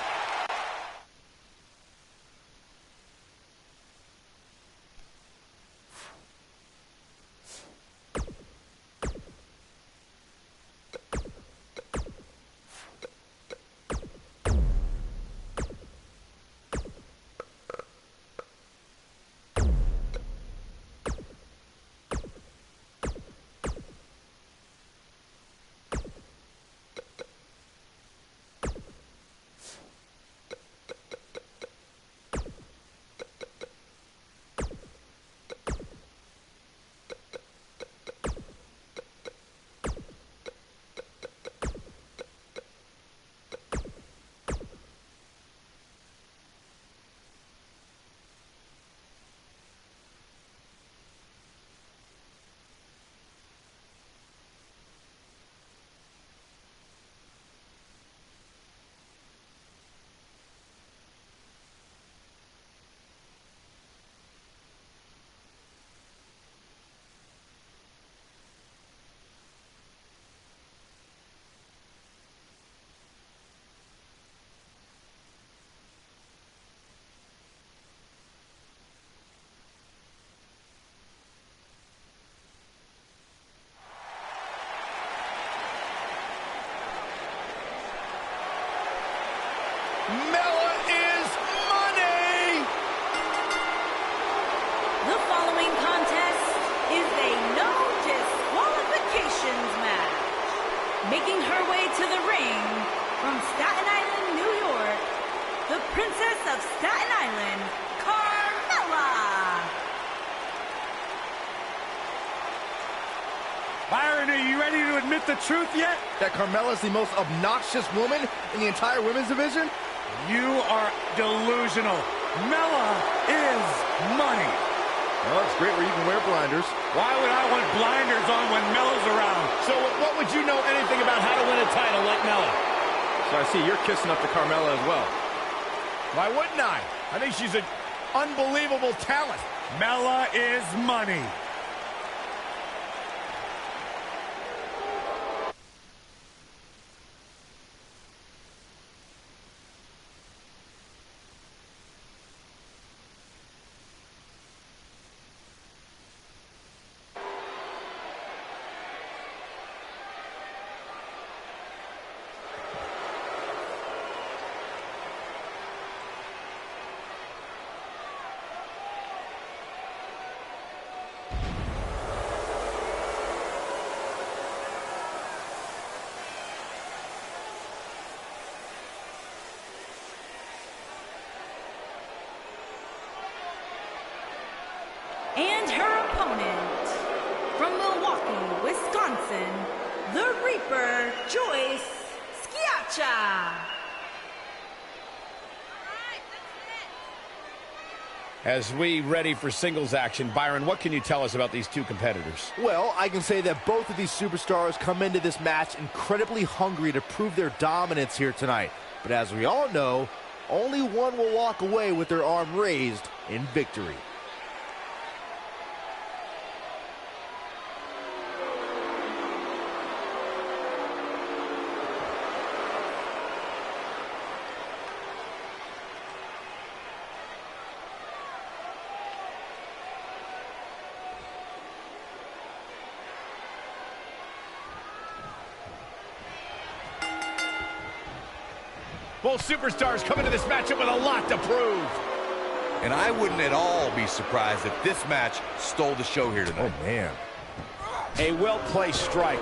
The following contest is a no disqualifications match. Making her way to the ring from Staten Island, New York, the Princess of Staten Island, Carmella. Byron, are you ready to admit the truth yet? That Carmella's the most obnoxious woman in the entire women's division? You are delusional. Mella is money. Well, it's great where you can wear blinders. Why would I want blinders on when Mella's around? So what would you know anything about how to win a title like Mella? So I see you're kissing up to Carmella as well. Why wouldn't I? I think she's an unbelievable talent. Mella is money. And her opponent, from Milwaukee, Wisconsin, the Reaper, Joyce Schiaccia. As we ready for singles action, Byron, what can you tell us about these two competitors? Well, I can say that both of these superstars come into this match incredibly hungry to prove their dominance here tonight. But as we all know, only one will walk away with their arm raised in victory. Both superstars come into this matchup with a lot to prove. And I wouldn't at all be surprised if this match stole the show here tonight. Oh, man. A well-placed strike.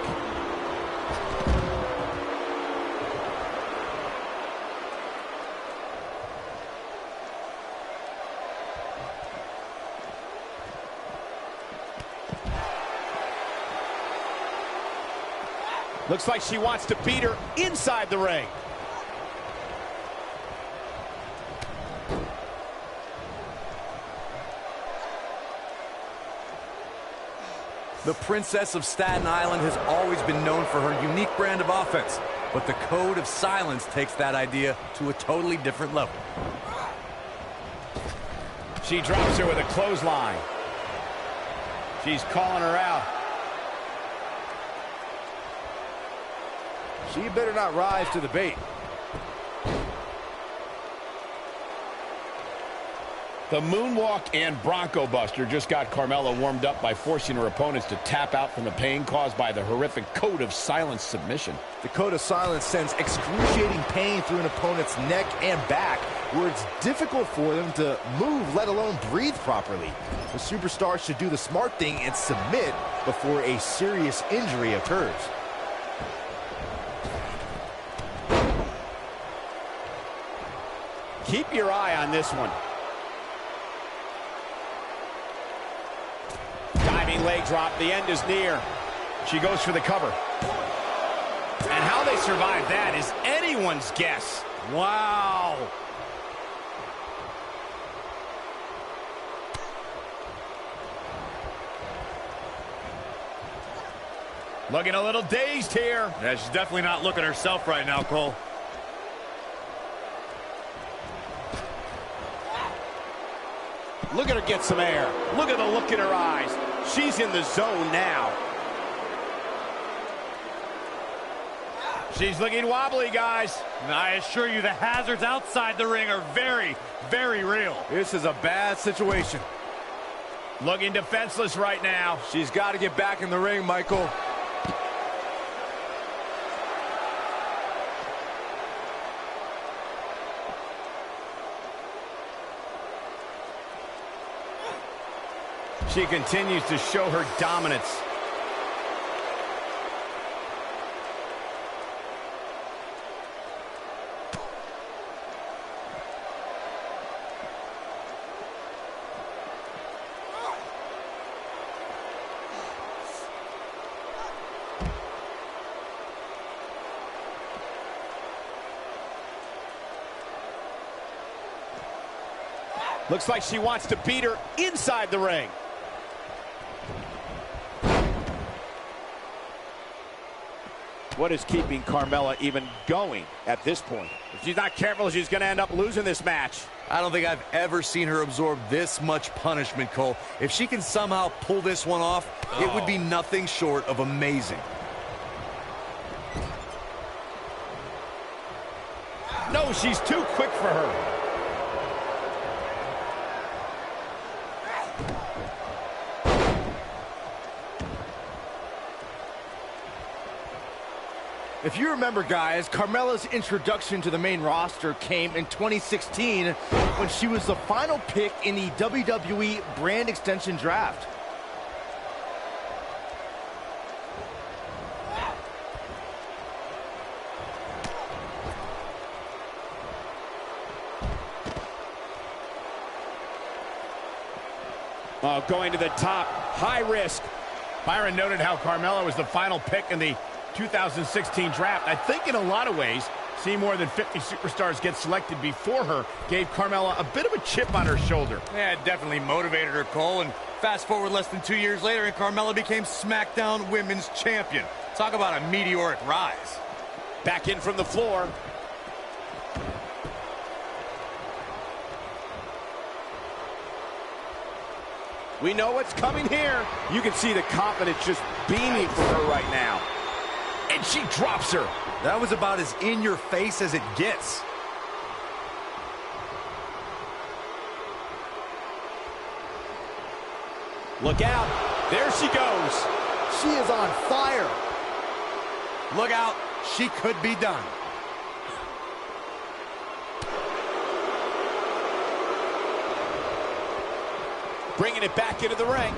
Looks like she wants to beat her inside the ring. The Princess of Staten Island has always been known for her unique brand of offense, but the code of silence takes that idea to a totally different level. She drops her with a clothesline. She's calling her out. She better not rise to the bait. The moonwalk and Bronco Buster just got Carmella warmed up by forcing her opponents to tap out from the pain caused by the horrific Code of Silence submission. The Code of Silence sends excruciating pain through an opponent's neck and back, where it's difficult for them to move, let alone breathe properly. The superstar should do the smart thing and submit before a serious injury occurs. Keep your eye on this one. Diving leg drop, the end is near. She goes for the cover. And how they survive that is anyone's guess. Wow. Looking a little dazed here. Yeah, she's definitely not looking herself right now, Cole. Look at her get some air. Look at the look in her eyes. She's in the zone now. She's looking wobbly, guys. And I assure you the hazards outside the ring are very, very real. This is a bad situation. Looking defenseless right now. She's got to get back in the ring, Michael. She continues to show her dominance. Looks like she wants to beat her inside the ring. What is keeping Carmella even going at this point? If she's not careful, she's going to end up losing this match. I don't think I've ever seen her absorb this much punishment, Cole. If she can somehow pull this one off, it would be nothing short of amazing. No, she's too quick for her. If you remember, guys, Carmella's introduction to the main roster came in 2016 when she was the final pick in the WWE brand extension draft. Oh, going to the top, high risk. Byron noted how Carmella was the final pick in the 2016 draft. I think in a lot of ways, seeing more than 50 superstars get selected before her gave Carmella a bit of a chip on her shoulder. Yeah, it definitely motivated her, Cole. And fast forward less than 2 years later, and Carmella became SmackDown Women's Champion. Talk about a meteoric rise. Back in from the floor. We know what's coming here. You can see the confidence just beaming from her right now. And she drops her. That was about as in your face as it gets. Look out. There she goes. She is on fire. Look out. She could be done. Bringing it back into the ring.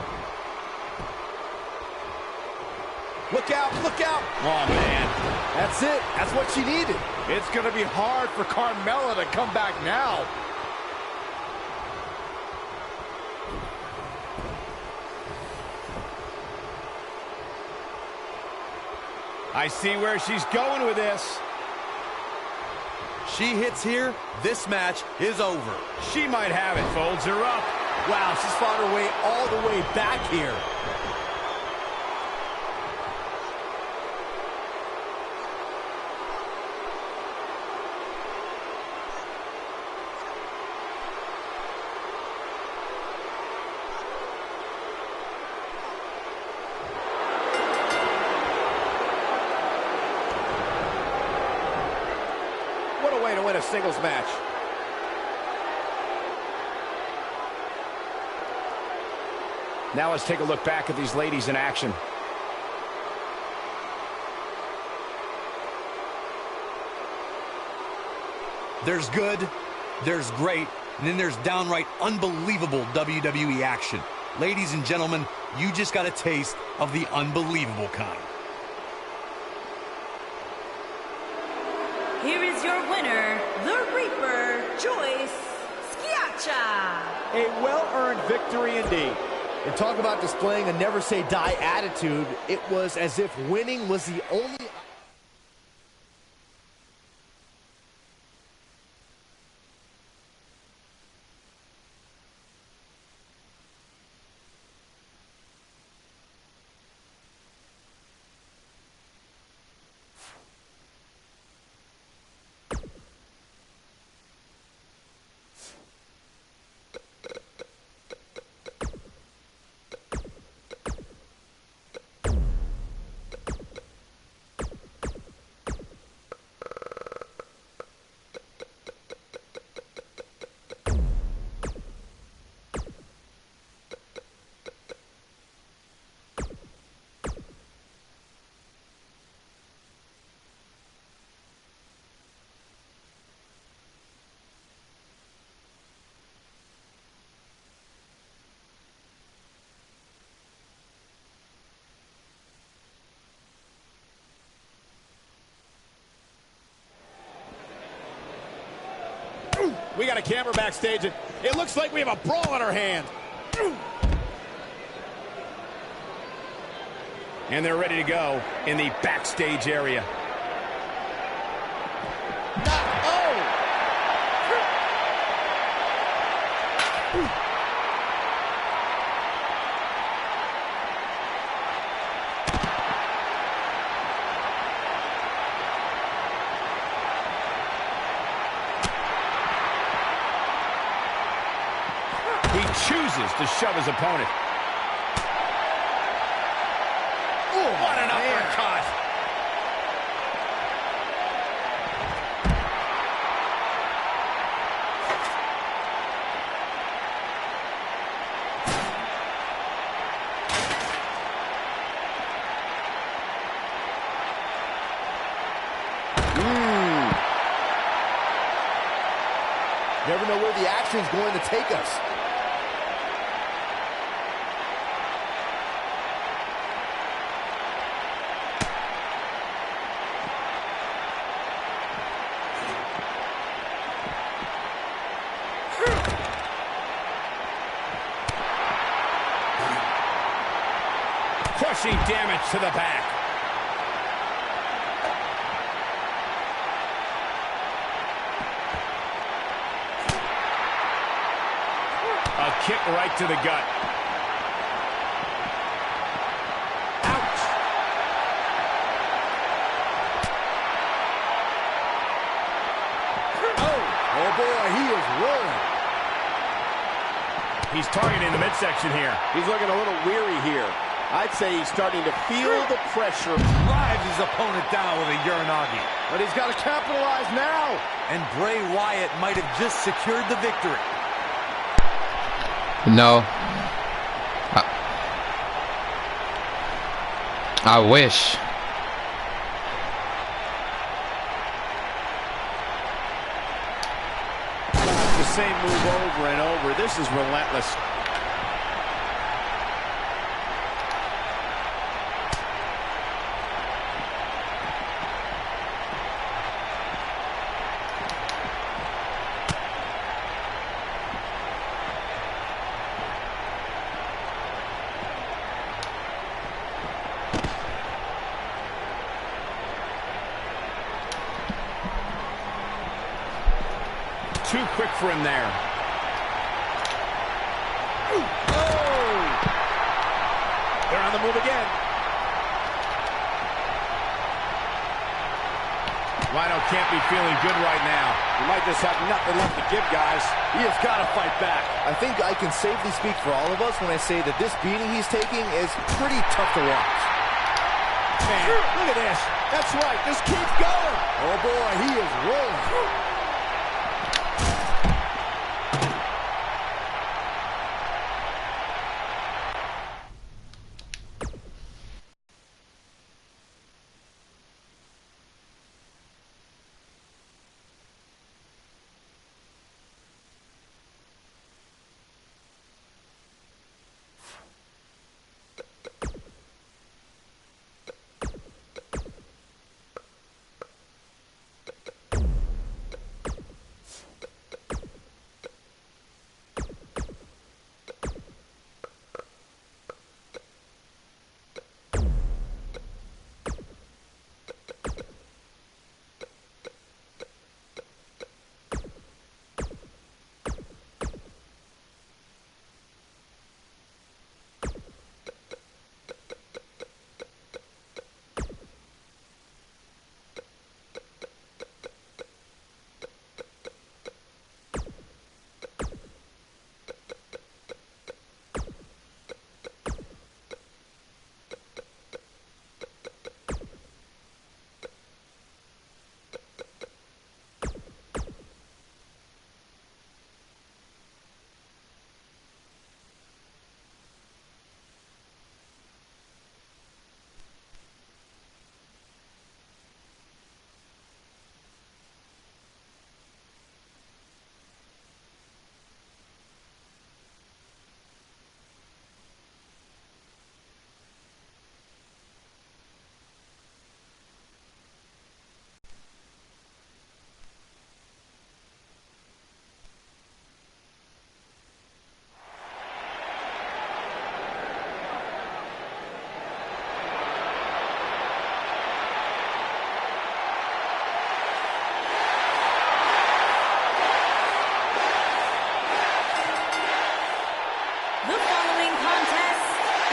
Look out, look out. Oh, man. That's it. That's what she needed. It's going to be hard for Carmella to come back now. I see where she's going with this. She hits here, this match is over. She might have it. Folds her up. Wow, she's fought her way all the way back here. What a way to win a singles match. Now let's take a look back at these ladies in action. There's good, there's great, and then there's downright unbelievable WWE action. Ladies and gentlemen, you just got a taste of the unbelievable kind. Here is your winner, the Reaper, Joyce Schiaccia. A well-earned victory indeed. And talk about displaying a never-say-die attitude. It was as if winning was the only... We got a camera backstage, and it looks like we have a brawl on our hands. And they're ready to go in the backstage area. He chooses to shove his opponent. Oh, what an uppercut! Never know where the action's going to take us. Crushing damage to the back. A kick right to the gut. Ouch. Oh boy, he is rolling. He's targeting the midsection here. He's looking a little weary here. I'd say he's starting to feel the pressure. Drives his opponent down with a Uranagi. But he's got to capitalize now. And Bray Wyatt might have just secured the victory. No. I wish. The same move over and over. This is relentless. Too quick for him there. Oh! They're on the move again. Rhino can't be feeling good right now. He might just have nothing left to give, guys. He has got to fight back. I think I can safely speak for all of us when I say that this beating he's taking is pretty tough to watch. Man, look at this. That's right. Just keep going. Oh boy, he is rolling.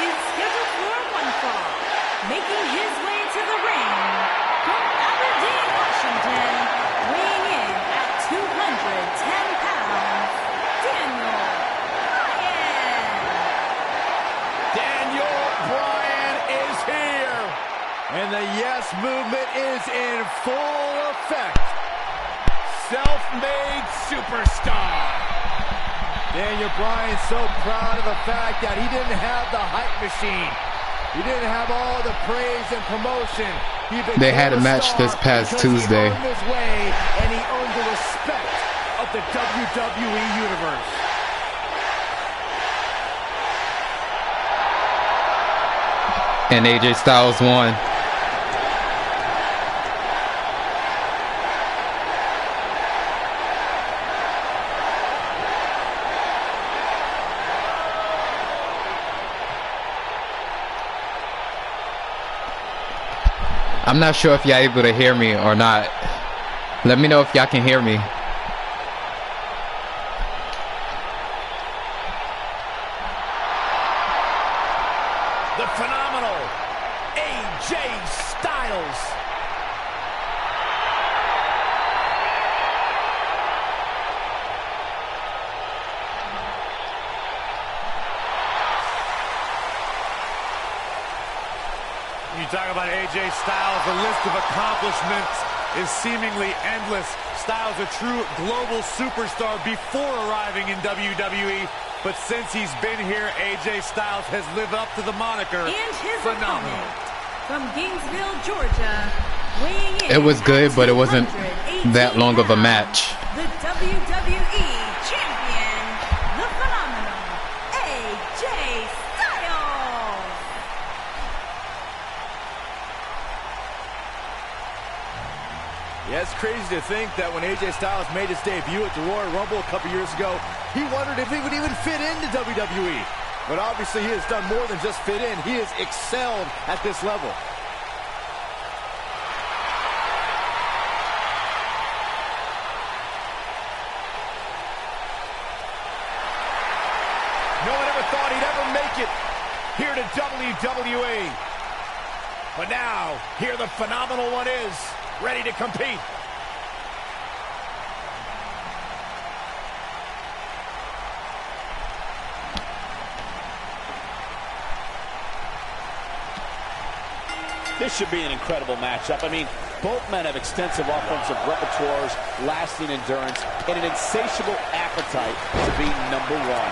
is scheduled for one fall. Making his way to the ring from Aberdeen, Washington, weighing in at 210 pounds, Daniel Bryan. Daniel Bryan is here. And the yes movement is in full effect. Self-made superstar. Daniel Bryan so proud of the fact that he didn't have the hype machine. He didn't have all the praise and promotion. They had a match this past Tuesday. He earned his way, and he earned the respect of the WWE Universe. And AJ Styles won. I'm not sure if y'all able to hear me or not. Let me know if y'all can hear me. The phenomenal AJ Styles. When you talk about AJ Styles, the list of accomplishments is seemingly endless. Styles a true global superstar before arriving in WWE, but since he's been here, AJ Styles has lived up to the moniker And his phenomenal. opponent from Gainesville, Georgia, weighing in It was good, at but it wasn't 218 that long of a pounds, match. The WWE Champion, the phenomenal AJ Styles. Yeah, it's crazy to think that when AJ Styles made his debut at the Royal Rumble a couple years ago, he wondered if he would even fit into WWE. But obviously he has done more than just fit in. He has excelled at this level. No one ever thought he'd ever make it here to WWE. But now, here the phenomenal one is, ready to compete. This should be an incredible matchup. I mean, both men have extensive offensive repertoires, lasting endurance, and an insatiable appetite to be number one.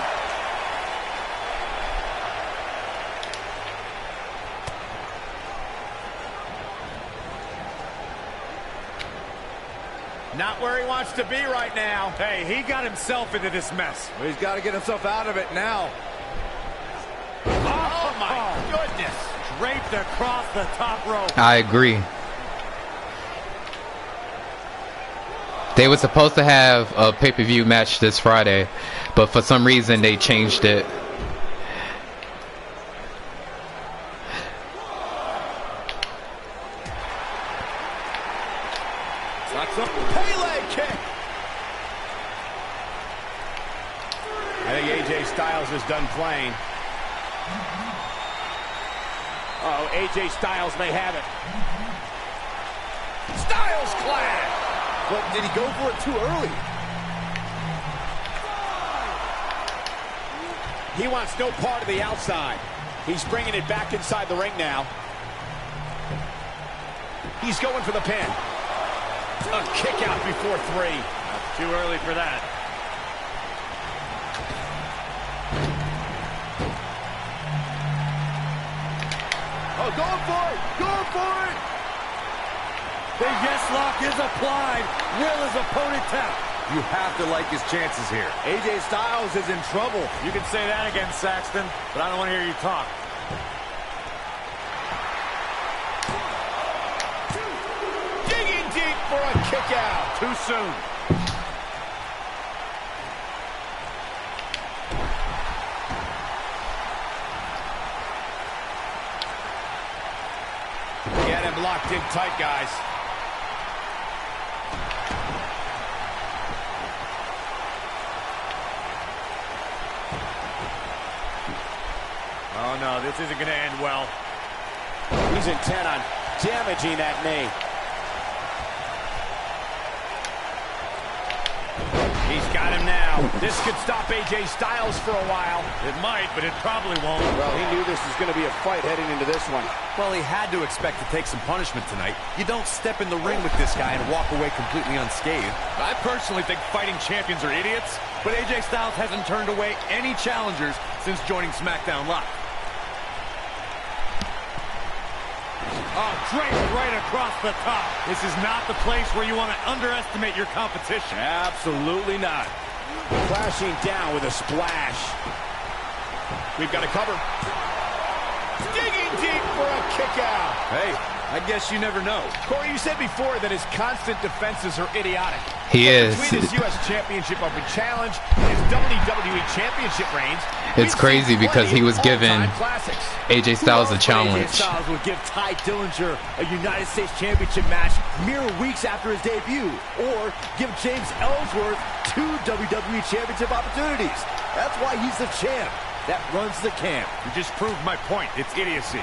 Not where he wants to be right now. Hey, he got himself into this mess. Well, he's got to get himself out of it now. Oh my goodness. Draped across the top rope. I agree. They were supposed to have a pay-per-view match this Friday, but for some reason they changed it. Pele kick. I think AJ Styles is done playing. Oh, AJ Styles may have it. Styles clash. But did he go for it too early? He wants no part of the outside. He's bringing it back inside the ring now. He's going for the pin. A kick out before three. Too early for that. Oh, going for it! Going for it! The yes lock is applied. Will his opponent tap? You have to like his chances here. AJ Styles is in trouble. You can say that again, Saxton, but I don't want to hear you talk. Digging deep for a kick out. Too soon. Get him locked in tight, guys. Oh, no, this isn't going to end well. He's intent on damaging that knee. He's got him now. This could stop AJ Styles for a while. It might, but it probably won't. Well, he knew this was going to be a fight heading into this one. Well, he had to expect to take some punishment tonight. You don't step in the ring with this guy and walk away completely unscathed. I personally think fighting champions are idiots, but AJ Styles hasn't turned away any challengers since joining SmackDown Live. Oh, draped right across the top. This is not the place where you want to underestimate your competition. Absolutely not. Crashing down with a splash. We've got a cover. Digging deep for a kick out. Hey, I guess you never know. Corey, you said before that his constant defenses are idiotic. He is. Between his U.S. Championship Open Challenge and his WWE Championship reigns, It's crazy because he was given AJ Styles a challenge. AJ Styles would give Ty Dillinger a United States Championship match mere weeks after his debut, or give James Ellsworth 2 WWE Championship opportunities. That's why he's the champ that runs the camp. You just proved my point. It's idiocy.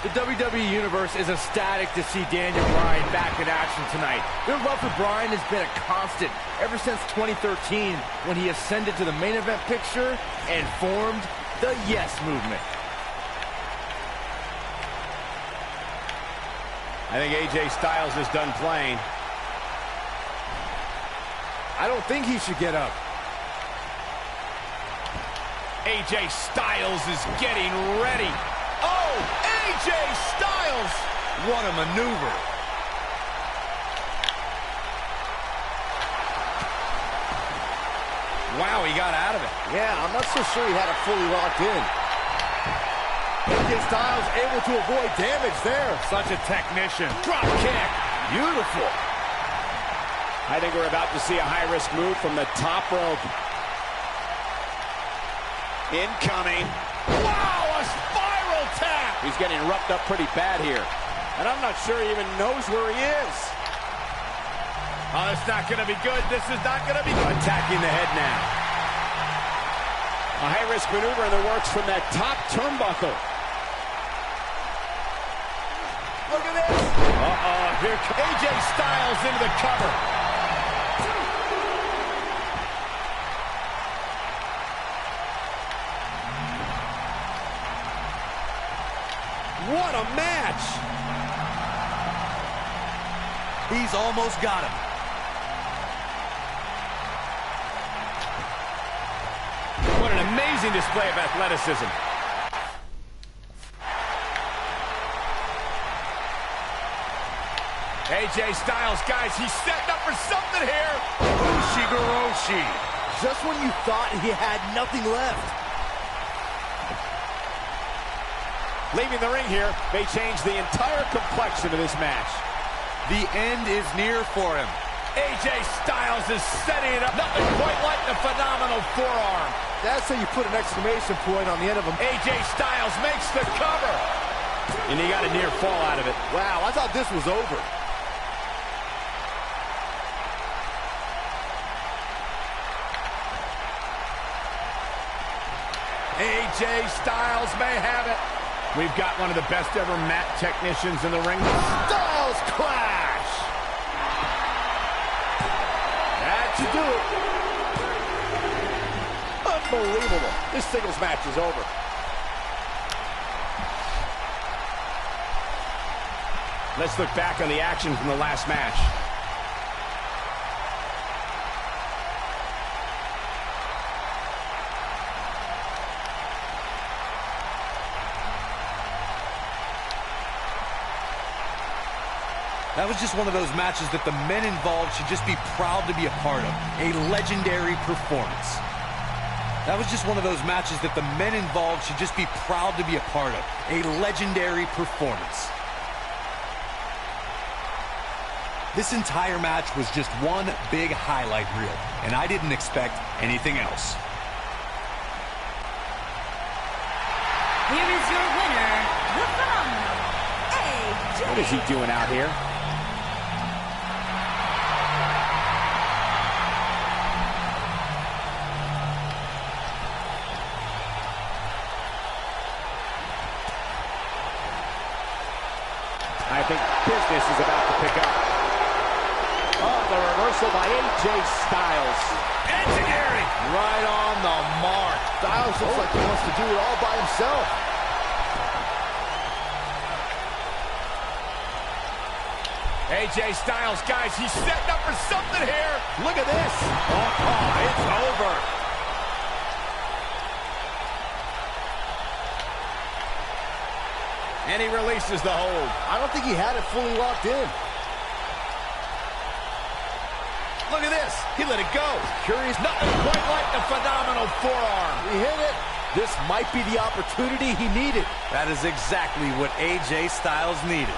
The WWE Universe is ecstatic to see Daniel Bryan back in action tonight. Their love for Bryan has been a constant ever since 2013 when he ascended to the main event picture and formed the Yes Movement. I think AJ Styles is done playing. I don't think he should get up. AJ Styles is getting ready. Oh, AJ Styles! What a maneuver. Wow, he got out of it. Yeah, I'm not so sure he had it fully locked in. AJ Styles able to avoid damage there. Such a technician. Drop kick. Beautiful. I think we're about to see a high-risk move from the top rope. Incoming. Wow, a spiral tap. He's getting roughed up pretty bad here. And I'm not sure he even knows where he is. Oh, it's not going to be good. This is not going to be good. Attacking the head now. A high-risk maneuver in the works from that top turnbuckle. Look at this. Uh-oh, here comes AJ Styles into the cover. What a match! He's almost got him. What an amazing display of athleticism. AJ Styles, guys, he's setting up for something here. Ushigoroshi. Just when you thought he had nothing left. Leaving the ring here may change the entire complexion of this match. The end is near for him. AJ Styles is setting it up. Nothing quite like the phenomenal forearm. That's how you put an exclamation point on the end of him. AJ Styles makes the cover. And he got a near fall out of it. Wow, I thought this was over. AJ Styles may have it. We've got one of the best ever mat technicians in the ring. Styles clash! That should do it. Unbelievable. This singles match is over. Let's look back on the action from the last match. That was just one of those matches that the men involved should just be proud to be a part of. A legendary performance. That was just one of those matches that the men involved should just be proud to be a part of. A legendary performance. This entire match was just one big highlight reel, and I didn't expect anything else. Here is your winner, the phenomenal AJ. What is he doing out here? think business is about to pick up. Oh, the reversal by AJ Styles. Enzuigiri. Right on the mark. Styles looks like he wants to do it all by himself. AJ Styles, guys, he's setting up for something here. Look at this. Oh, it's over. And he releases the hold. I don't think he had it fully locked in. Look at this. He let it go. Curious. Nothing quite like the phenomenal forearm. He hit it. This might be the opportunity he needed. That is exactly what AJ Styles needed.